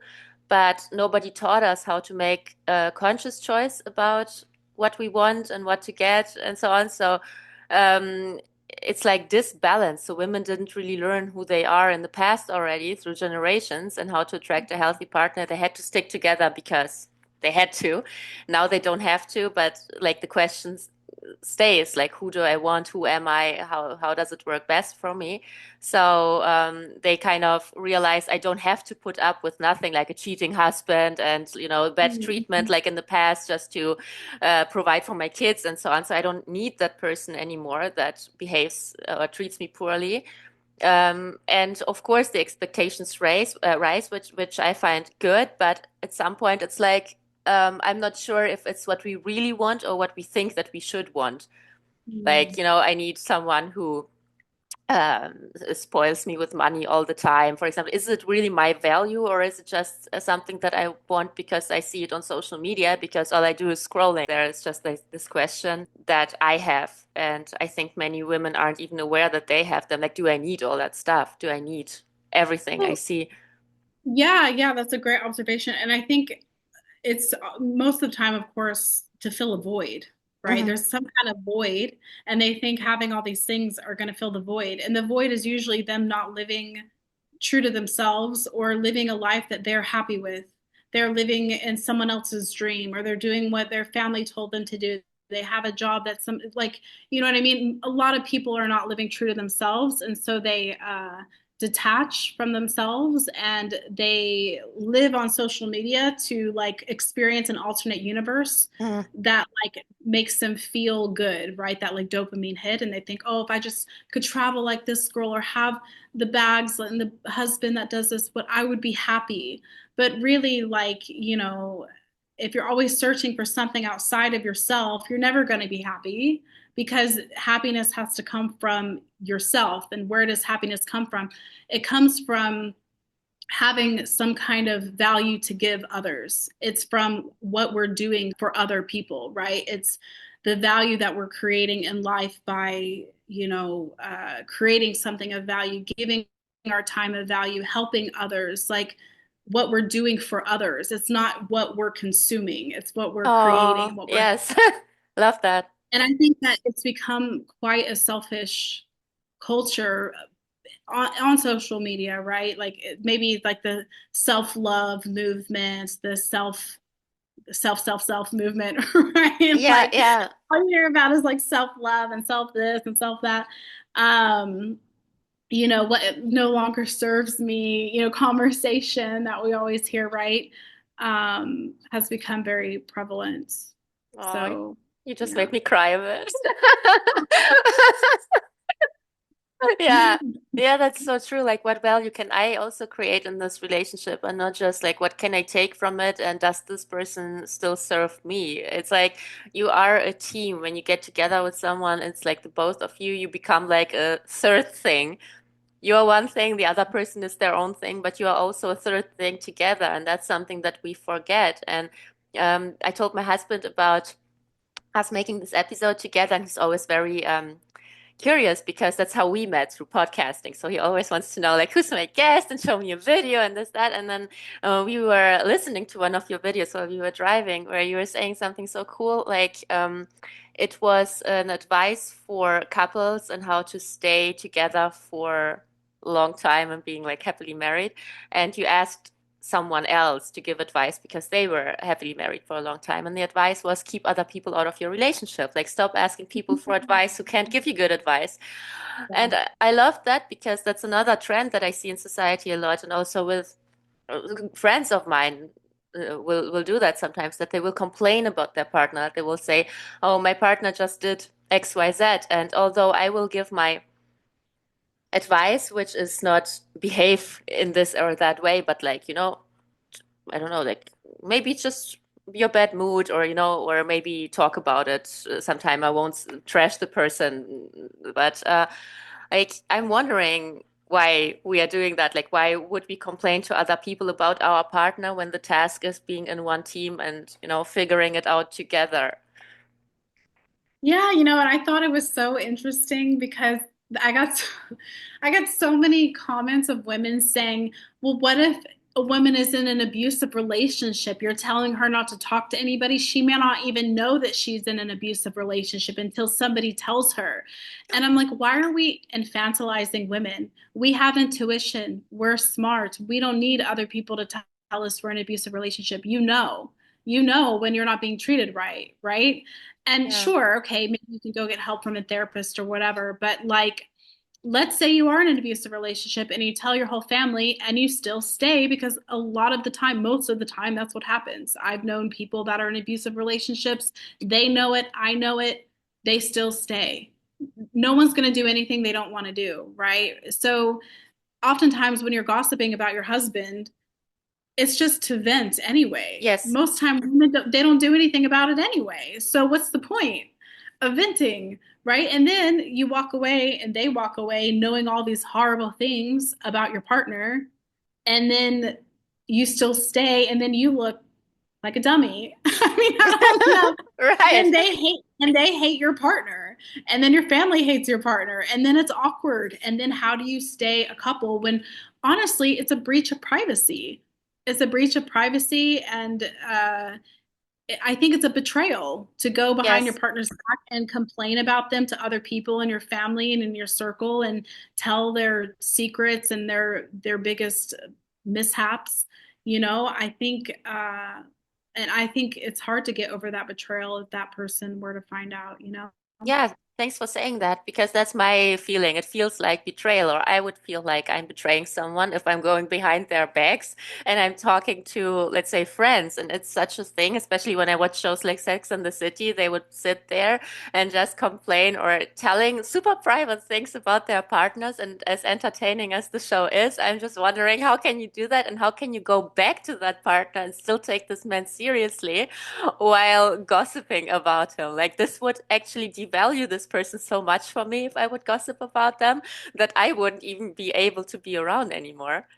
A: But nobody taught us how to make a conscious choice about what we want and what to get and so on. So um, it's like this balance. So women didn't really learn who they are in the past already through generations and how to attract a healthy partner. They had to stick together because they had to. Now they don't have to, but like the questions stays like who do I want, who am I, how does it work best for me. So they kind of realize I don't have to put up with nothing like a cheating husband and bad treatment
B: Mhm.
A: like in the past just to provide for my kids and so on. So I don't need that person anymore that behaves or treats me poorly. And of course the expectations rise, which I find good, but at some point it's like I'm not sure if it's what we really want or what we think that we should want. Like,
B: Mhm.
A: I need someone who spoils me with money all the time. For example, is it really my value or is it just something that I want because I see it on social media? Because all I do is scrolling. There is just this question that I have. And I think many women aren't even aware that they have them. Like, do I need all that stuff? Do I need everything I
B: Well,
A: see?
B: yeah, yeah, that's a great observation. And I think it's most of the time, of course, to fill a void, right?
A: Hmm.
B: There's some kind of void, and they think having all these things are going to fill the void. And the void is usually them not living true to themselves or living a life that they're happy with. They're living in someone else's dream, or they're doing what their family told them to do. They have a job that's some like, you know what I mean? A lot of people are not living true to themselves, and so they detach from themselves and they live on social media to like experience an alternate universe
A: Hmm.
B: that like makes them feel good, right? That like dopamine hit, and they think, oh, if I just could travel like this girl or have the bags and the husband that does this, but I would be happy. But really, like, if you're always searching for something outside of yourself, you're never going to be happy, because happiness has to come from yourself. And where does happiness come from? It comes from having some kind of value to give others. It's from what we're doing for other people, right? It's the value that we're creating in life by, creating something of value, giving our time of value, helping others, like what we're doing for others. It's not what we're consuming, it's what we're
A: Oh,
B: creating, what we're,
A: yes. Love that.
B: and I think that it's become quite a selfish culture on social media, right? Like maybe like the self-love movement, the self movement, right?
A: Yeah,
B: Like
A: yeah.
B: all you hear about is like self-love and self this and self that. Um, what no longer serves me, conversation that we always hear, right? Has become very prevalent.
A: Oh,
B: So,
A: you just
B: yeah.
A: made me cry a bit. Yeah. Yeah, that's so true. Like, what value can I also create in this relationship, and not just like what can I take from it, and does this person still serve me? It's like you are a team. When you get together with someone, it's like the both of you, you become like a third thing. You are one thing, the other person is their own thing, but you are also a third thing together, and that's something that we forget. And I told my husband about us making this episode together, and he's always very curious because that's how we met, through podcasting. So he always wants to know like who's my guest and show me a video and this that. And then we were listening to one of your videos while we were driving, where you were saying something so cool, like it was an advice for couples and how to stay together for a long time and being like happily married. And you asked someone else to give advice because they were happily married for a long time. And the advice was keep other people out of your relationship. Like stop asking people for advice who can't give you good advice.
B: Yeah.
A: And I love that because that's another trend that I see in society a lot. And also with friends of mine will do that sometimes, that they will complain about their partner. They will say, oh, my partner just did XYZ. And although I will give my advice, which is not behave in this or that way, but like, I don't know, like maybe just your bad mood, or or maybe talk about it sometime. I won't trash the person, but like I'm wondering why we are doing that. Like, why would we complain to other people about our partner when the task is being in one team and figuring it out together?
B: Yeah, and I thought it was so interesting because I got so, I got so many comments of women saying, "Well, what if a woman is in an abusive relationship? You're telling her not to talk to anybody. She may not even know that she's in an abusive relationship until somebody tells her." And I'm like, "Why are we infantilizing women? We have intuition. We're smart. We don't need other people to tell us we're in an abusive relationship. You know when you're not being treated right, right?" And
A: Yeah.
B: sure, okay, maybe you can go get help from a therapist or whatever, but like, let's say you are in an abusive relationship and you tell your whole family and you still stay, because a lot of the time, most of the time, that's what happens. I've known people that are in abusive relationships. They know it, I know it, they still stay. No one's going to do anything they don't want to do, right? So oftentimes when you're gossiping about your husband, it's just to vent anyway.
A: Yes.
B: Most time women they don't do anything about it anyway. So what's the point of venting, right? And then you walk away and they walk away knowing all these horrible things about your partner, and then you still stay, and then you look like a dummy. I mean, I don't know.
A: Right.
B: And they hate your partner, and then your family hates your partner, and then it's awkward. And then how do you stay a couple when honestly it's a breach of privacy? it's a breach of privacy, and I think it's a betrayal to go behind your
A: Yes.
B: partner's back and complain about them to other people in your family and in your circle and tell their secrets and their biggest mishaps. I think and I think it's hard to get over that betrayal if that person were to find out.
A: Yeah, thanks for saying that because that's my feeling. It feels like betrayal, or I would feel like I'm betraying someone if I'm going behind their backs and I'm talking to, let's say, friends. And it's such a thing, especially when I watch shows like Sex and the City, they would sit there and just complain or telling super private things about their partners. And as entertaining as the show is, I'm just wondering how can you do that and how can you go back to that partner and still take this man seriously while gossiping about him. Like this would actually devalue this person so much for me if I would gossip about them that I wouldn't even be able to be around anymore.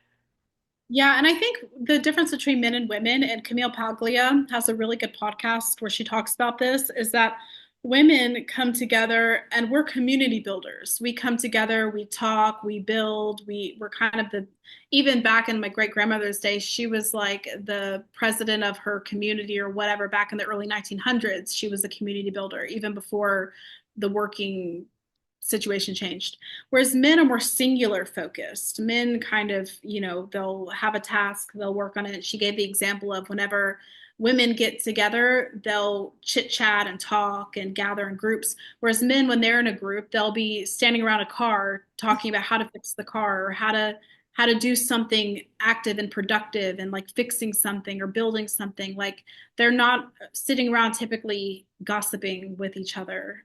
B: Yeah, and I think the difference between men and women, and Camille Paglia has a really good podcast where she talks about this, is that women come together and we're community builders. We come together, we talk, we build, we're kind of even back in my great grandmother's day, she was like the president of her community or whatever back in the early 1900s. She was a community builder, even before the working situation changed. Whereas men are more singular focused. Men kind of, they'll have a task, they'll work on it. She gave the example of whenever women get together, they'll chit chat and talk and gather in groups. Whereas men, when they're in a group, they'll be standing around a car talking about how to fix the car or how to do something active and productive and like fixing something or building something. Like they're not sitting around typically gossiping with each other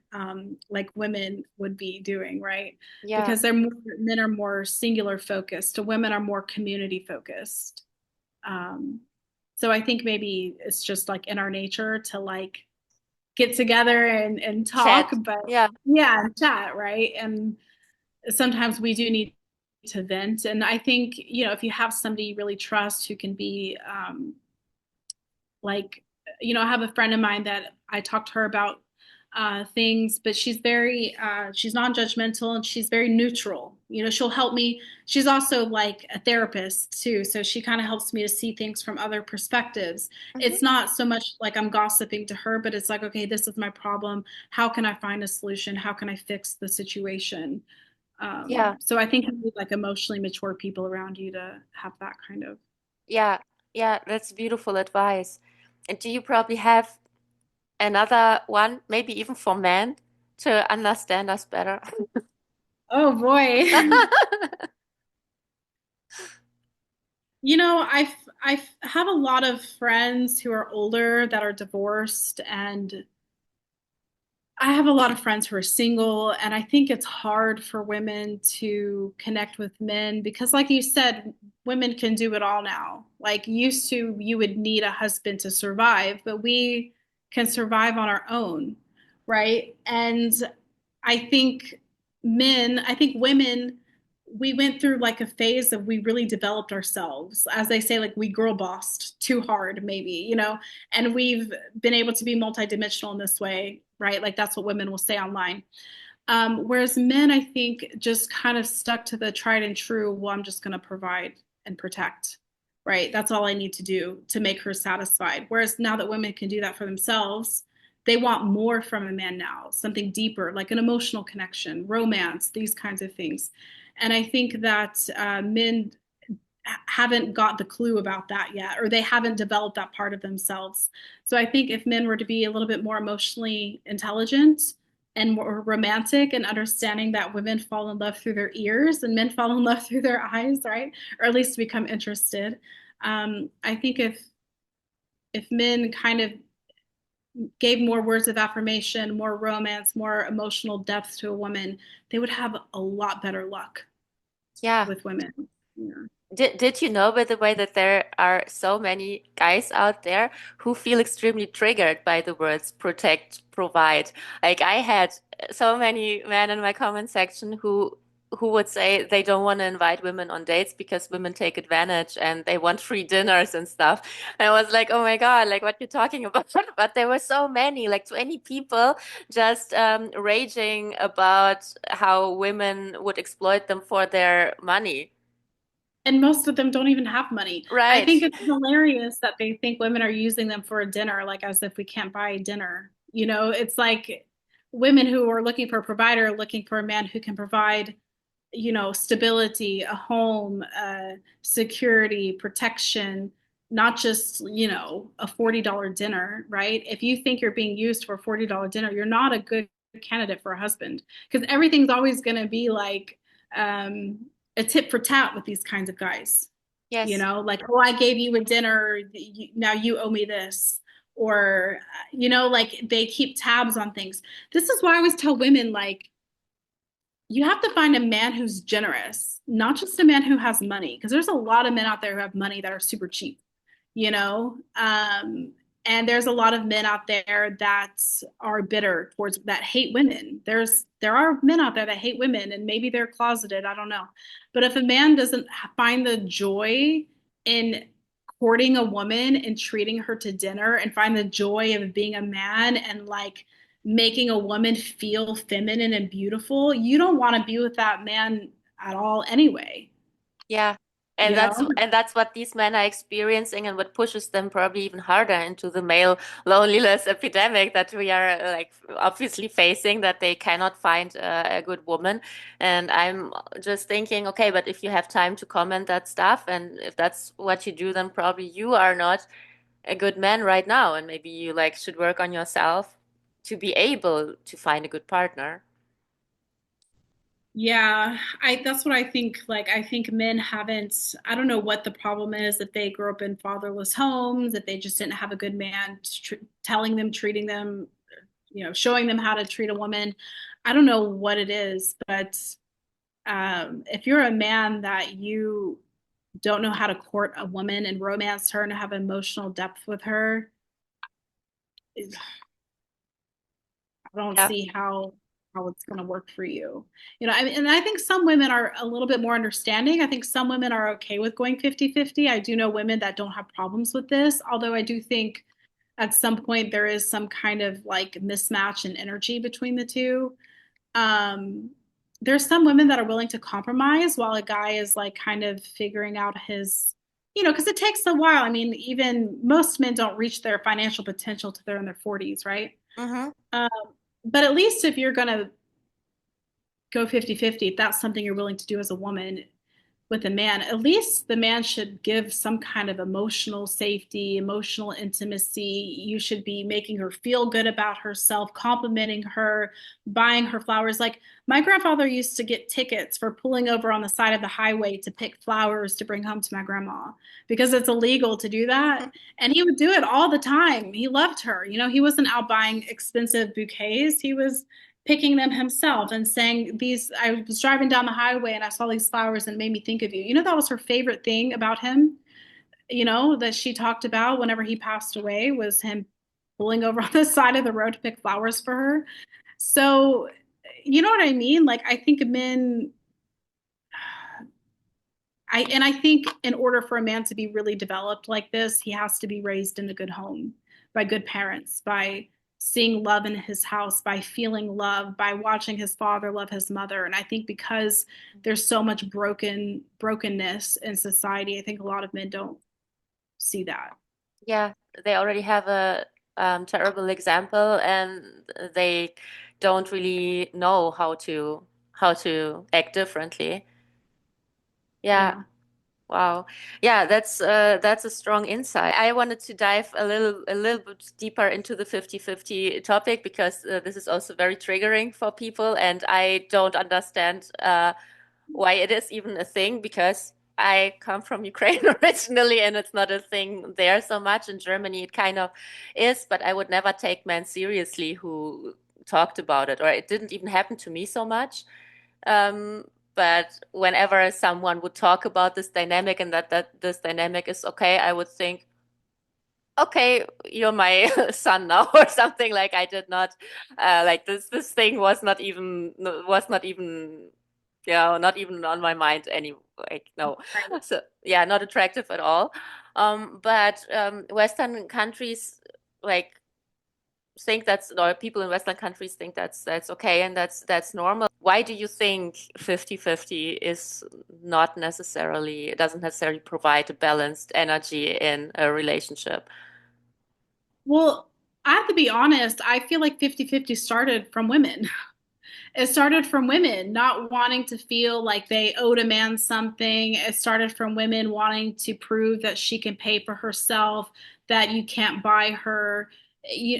B: like women would be doing, right?
A: Yeah,
B: Because men are more singular focused, women are more community focused. Um, so I think maybe it's just like in our nature to like get together and talk,
A: chat.
B: but
A: Yeah,
B: yeah, and chat, right? And sometimes we do need to vent. And I think, if you have somebody you really trust who can be like, I have a friend of mine that I talked to her about things, but she's non-judgmental and she's very neutral. She'll help me. She's also like a therapist too. So she kind of helps me to see things from other perspectives.
A: hmm,
B: It's not so much like I'm gossiping to her, but it's like, okay, this is my problem. How can I find a solution? How can I fix the situation?
A: yeah,
B: So I think you need like emotionally mature people around you to have that kind of.
A: yeah, yeah. That's beautiful advice. And do you probably have another one, maybe even for men, to understand us better?
B: Oh boy. I have a lot of friends who are older that are divorced, and I have a lot of friends who are single, and I think it's hard for women to connect with men because, like you said, women can do it all now. Like, used to, you would need a husband to survive, but we can survive on our own, right? And I think women, we went through like a phase of we really developed ourselves. As they say, like we girl bossed too hard, maybe, and we've been able to be multidimensional in this way, right? Like that's what women will say online. Whereas men, I think, just kind of stuck to the tried and true, well, I'm just going to provide and protect, right? That's all I need to do to make her satisfied. Whereas now that women can do that for themselves, they want more from a man now, something deeper, like an emotional connection, romance, these kinds of things. And I think that men haven't got the clue about that yet, or they haven't developed that part of themselves. So I think if men were to be a little bit more emotionally intelligent and more romantic and understanding that women fall in love through their ears and men fall in love through their eyes, right? Or at least become interested. I think if men kind of gave more words of affirmation, more romance, more emotional depth to a woman, they would have a lot better luck
A: Yeah.
B: with women. Yeah.
A: Did you know, by the way, that there are so many guys out there who feel extremely triggered by the words protect, provide? Like I had so many men in my comment section who would say they don't want to invite women on dates because women take advantage and they want free dinners and stuff. And I was like, oh my God, like what you're talking about. But there were so many, like 20 people just raging about how women would exploit them for their money.
B: And most of them don't even have money. I
A: Right.
B: think it's hilarious that they think women are using them for a dinner, like as if we can't buy dinner. It's like women who are looking for a provider, looking for a man who can provide, stability, a home, security, protection, not just, a $40 dinner, right? If you think you're being used for a $40 dinner, you're not a good candidate for a husband because everything's always going to be like um, a tit for tat with these kinds of guys.
A: Yes.
B: Like, oh, I gave you a dinner, now you owe me this. Or, like they keep tabs on things. This is why I always tell women, like, you have to find a man who's generous, not just a man who has money, because there's a lot of men out there who have money that are super cheap, you know? And there's a lot of men out there that are bitter towards that hate women. There are men out there that hate women and maybe they're closeted, I don't know. But if a man doesn't find the joy in courting a woman and treating her to dinner and find the joy of being a man and like making a woman feel feminine and beautiful, you don't want to be with that man at all anyway,
A: Yeah. And
B: you
A: that's
B: know?
A: and that's what these men are experiencing and what pushes them probably even harder into the male loneliness epidemic that we are like obviously facing, that they cannot find a good woman. And I'm just thinking, okay, but if you have time to comment that stuff and if that's what you do, then probably you are not a good man right now, and maybe you like should work on yourself to be able to find a good partner.
B: Yeah, I that's what I think. Like, I think men haven't, I don't know what the problem is, if they grew up in fatherless homes, if they just didn't have a good man telling them, treating them, showing them how to treat a woman. I don't know what it is, but if you're a man that you don't know how to court a woman and romance her and have emotional depth with her, I don't
A: Yeah.
B: see how it's going to work for you. And I think some women are a little bit more understanding. I think some women are okay with going 50-50. I do know women that don't have problems with this, although I do think at some point there is some kind of like mismatch in energy between the two. Um, there's some women that are willing to compromise while a guy is like kind of figuring out his, because it takes a while. I mean, even most men don't reach their financial potential till they're in their 40s, right?
A: Mm-hmm.
B: Um, but at least if you're going to go 50-50, if that's something you're willing to do as a woman with a man, at least the man should give some kind of emotional safety, emotional intimacy. You should be making her feel good about herself, complimenting her, buying her flowers. Like my grandfather used to get tickets for pulling over on the side of the highway to pick flowers to bring home to my grandma because it's illegal to do that. And he would do it all the time. He loved her. He wasn't out buying expensive bouquets. He was picking them himself and saying, these, I was driving down the highway and I saw these flowers and it made me think of you. That was her favorite thing about him, that she talked about whenever he passed away, was him pulling over on the side of the road to pick flowers for her. So, you know what I mean? Like, I think men, I think in order for a man to be really developed like this, he has to be raised in a good home by good parents, by seeing love in his house, by feeling love, by watching his father love his mother. And I think because there's so much brokenness in society, I think a lot of men don't see that.
A: Yeah, they already have a terrible example, and they don't really know how to act differently. Yeah.
B: Yeah.
A: Wow. Yeah, that's a strong insight. I wanted to dive a little bit deeper into the 50-50 topic because this is also very triggering for people, and I don't understand why it is even a thing, because I come from Ukraine originally and it's not a thing there so much. In Germany it kind of is, but I would never take men seriously who talked about it, or it didn't even happen to me so much. Um, but whenever someone would talk about this dynamic and that this dynamic is okay, I would think, okay, you're my son now, or something. Like I did not like this thing was not even, not even on my mind any, like no.
B: Right.
A: So yeah, not attractive at all. But Western countries like think that's, or people in Western countries think that's okay and that's normal. why do you think 50-50 is not necessarily, it doesn't necessarily provide a balanced energy in a relationship?
B: Well, I have to be honest, I feel like 50-50 started from women. It started from women not wanting to feel like they owed a man something. It started from women wanting to prove that she can pay for herself, that you can't buy her.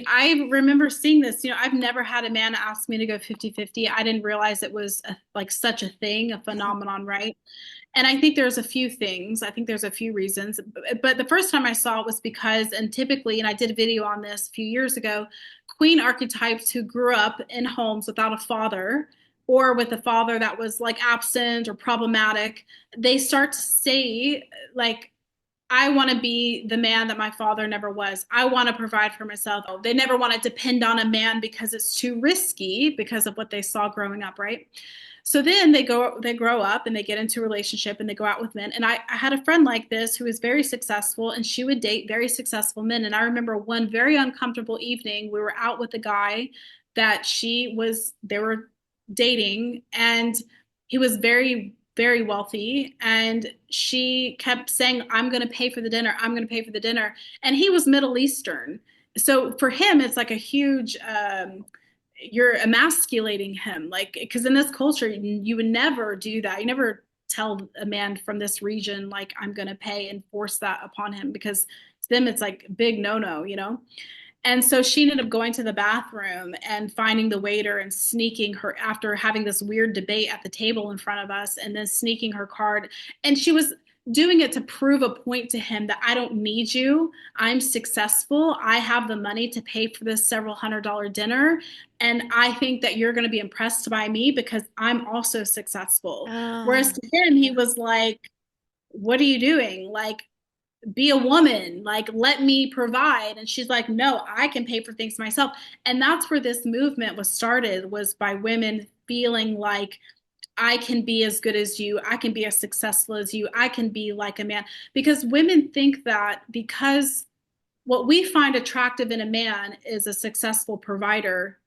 B: I remember seeing this. I've never had a man ask me to go 50-50. I didn't realize it was like such a thing, a phenomenon, right? And I think there's a few things. I think there's a few reasons. But the first time I saw it was because, and typically, and I did a video on this a few years ago, queen archetypes who grew up in homes without a father or with a father that was like absent or problematic, they start to say, like, I want to be the man that my father never was. I want to provide for myself. They never want to depend on a man because it's too risky because of what they saw growing up, right? So then they grow up and they get into a relationship and they go out with men. And I had a friend like this who was very successful and she would date very successful men. And I remember one very uncomfortable evening, we were out with a guy that they were dating, and he was very, very wealthy. And she kept saying, I'm going to pay for the dinner. I'm going to pay for the dinner. And he was Middle Eastern. So for him, it's like a huge, you're emasculating him. Like, because in this culture, you would never do that. You never tell a man from this region, like, I'm going to pay and force that upon him, because to them, it's like big no-no. And so she ended up going to the bathroom and finding the waiter and sneaking her, after having this weird debate at the table in front of us, and then sneaking her card. And she was doing it to prove a point to him that I don't need you. I'm successful. I have the money to pay for this several $100 dinner. And I think that you're going to be impressed by me because I'm also successful. Whereas
A: Oh,
B: to him, he
A: yeah.
B: was like, what are you doing? Like, be a woman, like, let me provide. And she's like, no, I can pay for things myself. And that's where this movement was started, was by women feeling like, I can be as good as you, I can be as successful as you, I can be like a man. Because women think that because what we find attractive in a man is a successful provider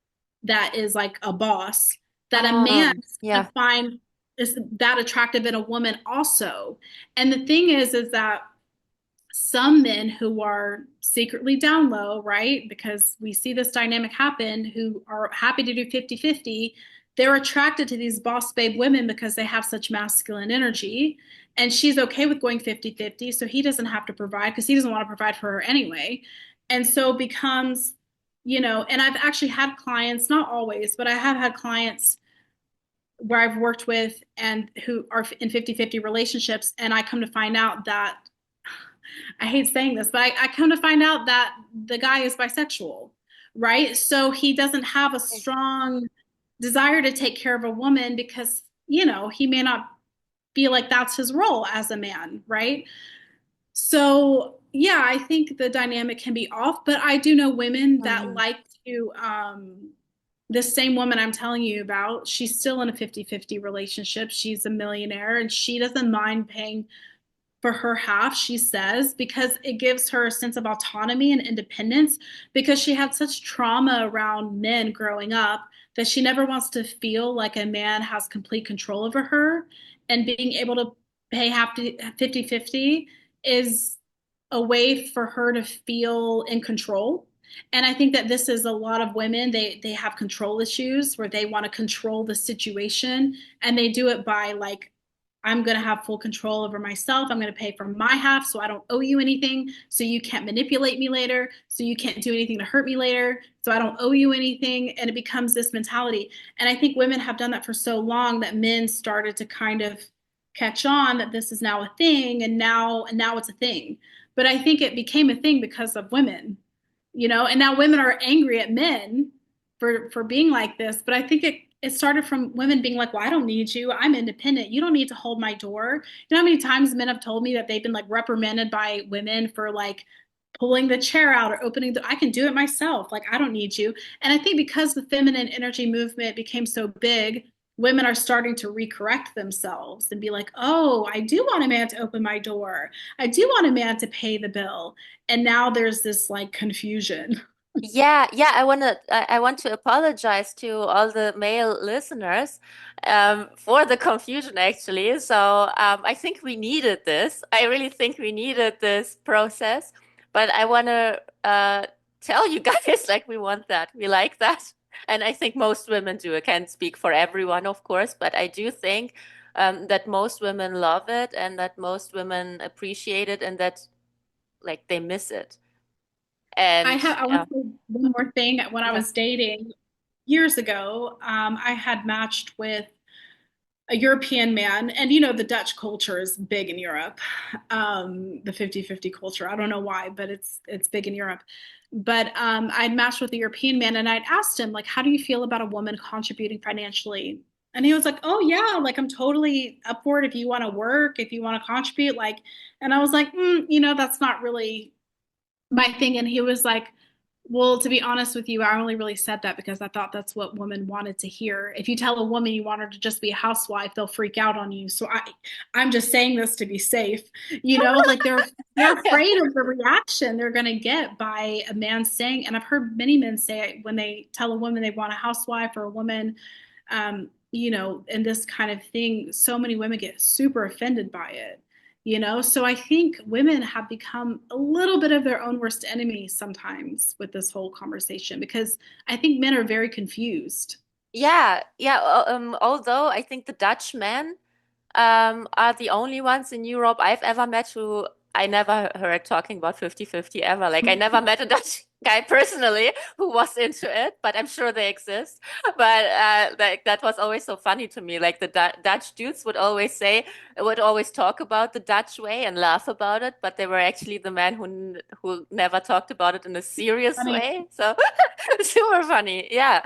B: that is like a boss, that a man is going
A: Yeah.
B: to find is that attractive in a woman also. And the thing is that some men who are secretly down low, right? Because we see this dynamic happen, who are happy to do 50-50, they're attracted to these boss babe women because they have such masculine energy. And she's okay with going 50-50. So he doesn't have to provide because he doesn't want to provide for her anyway. And so becomes, and I've actually had clients, not always, but I have had clients where I've worked with and who are in 50-50 relationships. And I come to find out that, I hate saying this, but I come to find out that the guy is bisexual, right? So he doesn't have a strong desire to take care of a woman because, he may not feel like that's his role as a man, right? So, yeah, I think the dynamic can be off, but I do know women that
A: Mm.
B: like to, this same woman I'm telling you about, she's still in a 50-50 relationship. She's a millionaire and she doesn't mind paying for her half, she says, because it gives her a sense of autonomy and independence, because she had such trauma around men growing up that she never wants to feel like a man has complete control over her. And being able to pay half 50-50 is a way for her to feel in control. And I think that this is a lot of women, they have control issues where they want to control the situation, and they do it by like, I'm going to have full control over myself. I'm going to pay for my half so I don't owe you anything. So you can't manipulate me later. So you can't do anything to hurt me later. So I don't owe you anything. And it becomes this mentality. And I think women have done that for so long that men started to kind of catch on that this is now a thing, and now it's a thing. But I think it became a thing because of women, and now women are angry at men for being like this. But I think it started from women being like, well, I don't need you. I'm independent. You don't need to hold my door. You know how many times men have told me that they've been like reprimanded by women for like pulling the chair out or opening I can do it myself. Like, I don't need you. And I think because the feminine energy movement became so big, women are starting to recorrect themselves and be like, oh, I do want a man to open my door. I do want a man to pay the bill. And now there's this like confusion.
A: Yeah, yeah, I want to apologize to all the male listeners for the confusion actually. So I think we needed this. I really think we needed this process. But I want to tell you guys like we want that. We like that. And I think most women do. I can't speak for everyone, of course, but I do think that most women love it and that most women appreciate it and that like they miss it. And
B: I want to say one more thing. When I
A: yeah.
B: was dating years ago, I had matched with a European man, and the Dutch culture is big in Europe. The 50-50 culture. I don't know why, but it's big in Europe. But I'd matched with a European man and I'd asked him, like, how do you feel about a woman contributing financially? And he was like, oh yeah, like I'm totally up for it if you want to work, if you want to contribute, like, and I was like, that's not really my thing. And he was like, well, to be honest with you, I only really said that because I thought that's what women wanted to hear. If you tell a woman you want her to just be a housewife, they'll freak out on you. So I'm just saying this to be safe. Like they're afraid of the reaction they're going to get by a man saying, and I've heard many men say it when they tell a woman they want a housewife or a woman, and this kind of thing, so many women get super offended by it. So I think women have become a little bit of their own worst enemy sometimes with this whole conversation because I think men are very confused.
A: Yeah, yeah. Although I think the Dutch men are the only ones in Europe I've ever met who I never heard talking about 50-50 ever. Like I never met a Dutch guy personally who was into it, but I'm sure they exist. But like that was always so funny to me. Like the Dutch dudes would always talk about the Dutch way and laugh about it, but they were actually the men who never talked about it in a serious
B: Funny.
A: way. So super funny. Yeah.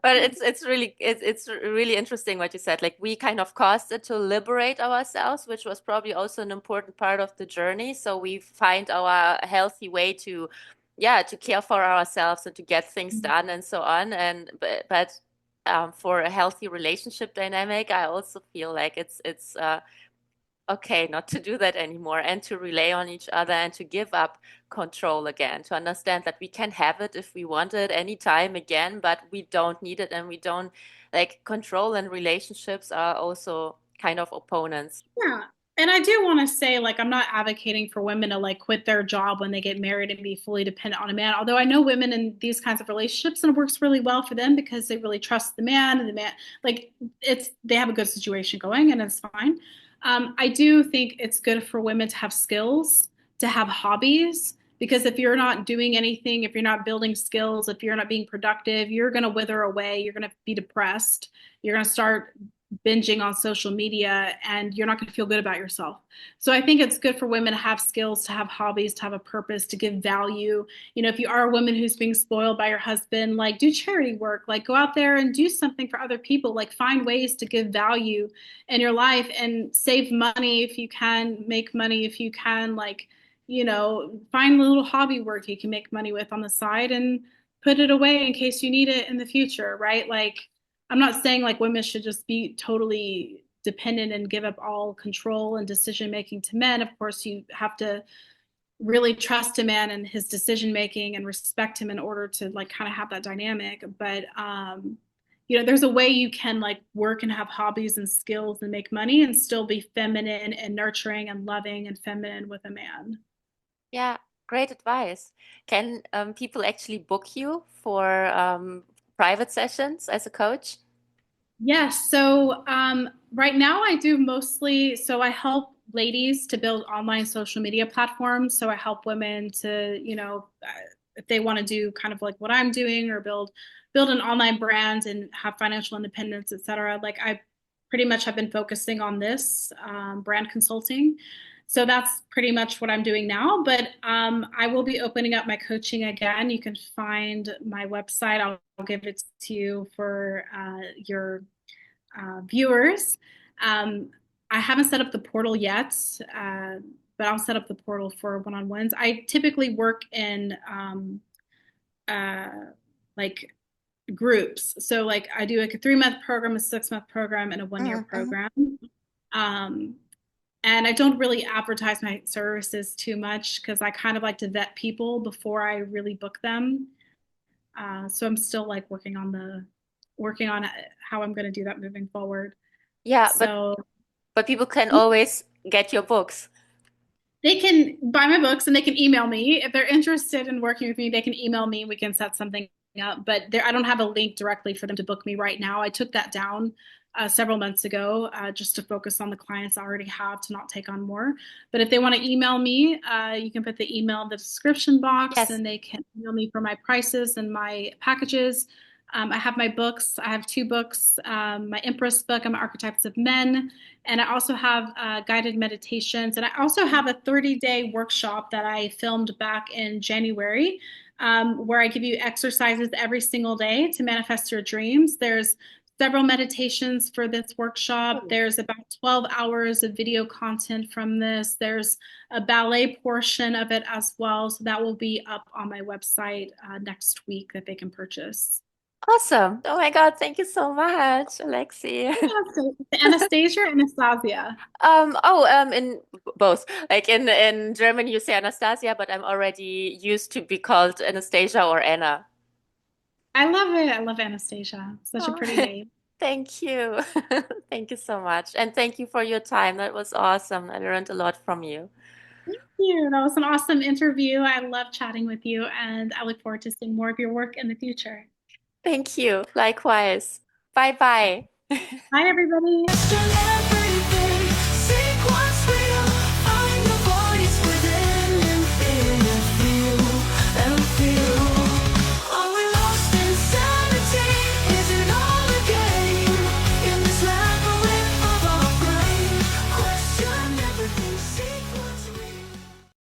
A: But it's really interesting what you said. Like we kind of caused it to liberate ourselves, which was probably also an important part of the journey. So we find our healthy way to, yeah, to care for ourselves and to get things done and so on. And but for a healthy relationship dynamic, I also feel like it's okay not to do that anymore and to rely on each other and to give up control again, to understand that we can have it if we want it anytime again, but we don't need it and we don't like control and relationships are also kind of opponents.
B: Yeah. And I do want to say, like, I'm not advocating for women to like quit their job when they get married and be fully dependent on a man. Although I know women in these kinds of relationships and it works really well for them because they really trust the man and the man, like, they have a good situation going and it's fine. I do think it's good for women to have skills, to have hobbies, because if you're not doing anything, if you're not building skills, if you're not being productive, you're going to wither away. You're going to be depressed. You're going to start binging on social media and you're not going to feel good about yourself. So I think it's good for women to have skills, to have hobbies, to have a purpose, to give value. If you are a woman who's being spoiled by your husband, like do charity work, like go out there and do something for other people, like find ways to give value in your life and save money if you can, make money if you can, like, find a little hobby work you can make money with on the side and put it away in case you need it in the future, right? Like, I'm not saying like women should just be totally dependent and give up all control and decision making to men. Of course, you have to really trust a man and his decision making and respect him in order to like kind of have that dynamic. But there's a way you can like work and have hobbies and skills and make money and still be feminine and nurturing and loving and feminine with a man.
A: Yeah, great advice. Can people actually book you for private sessions as a coach?
B: Yes. So right now I do mostly, so I help ladies to build online social media platforms. So I help women to, if they want to do kind of like what I'm doing or build an online brand and have financial independence, et cetera. Like I pretty much have been focusing on this brand consulting. So that's pretty much what I'm doing now. But I will be opening up my coaching again. You can find my website. I'll give it to you for your viewers. Um, I haven't set up the portal yet, but I'll set up the portal for one-on-ones. I typically work in uh, like groups. So like I do like a 3-month program, a 6-month program, and a 1-year
A: Mm-hmm.
B: program. Um, and I don't really advertise my services too much because I kind of like to vet people before I really book them. So I'm still like working on how I'm going to do that moving forward.
A: Yeah,
B: So
A: but people can always get your books.
B: they can buy my books and they can email me if they're interested in working with me. They can email me and we can set something up. But I don't have a link directly for them to book me right now. I took that down several months ago just to focus on the clients I already have to not take on more. But if they want to email me, you can put the email in the description box
A: Yes.
B: and they can email me for my prices and my packages. I have my books. I have two books. My Empress book, I'm Archetypes of Men. And I also have guided meditations. And I also have a 30-day workshop that I filmed back in January, where I give you exercises every single day to manifest your dreams. There's several meditations for this workshop.
A: Oh,
B: There's about 12 hours of video content from this. There's a ballet portion of it as well. So that will be up on my website next week that they can purchase.
A: awesome. Oh my God, thank you so much, Alexi.
B: Anastasia or Anastasia?
A: In both. Like in German you say Anastasia, but I'm already used to be called Anastasia or Anna.
B: I love it. I love Anastasia. Such a
A: Oh,
B: pretty name.
A: thank you. Thank you so much. And thank you for your time. That was awesome. I learned a lot from you.
B: Thank you. That was an awesome interview. I love chatting with you, and I look forward to seeing more of your work in the future.
A: Thank you. Likewise. Bye bye.
B: Bye, everybody.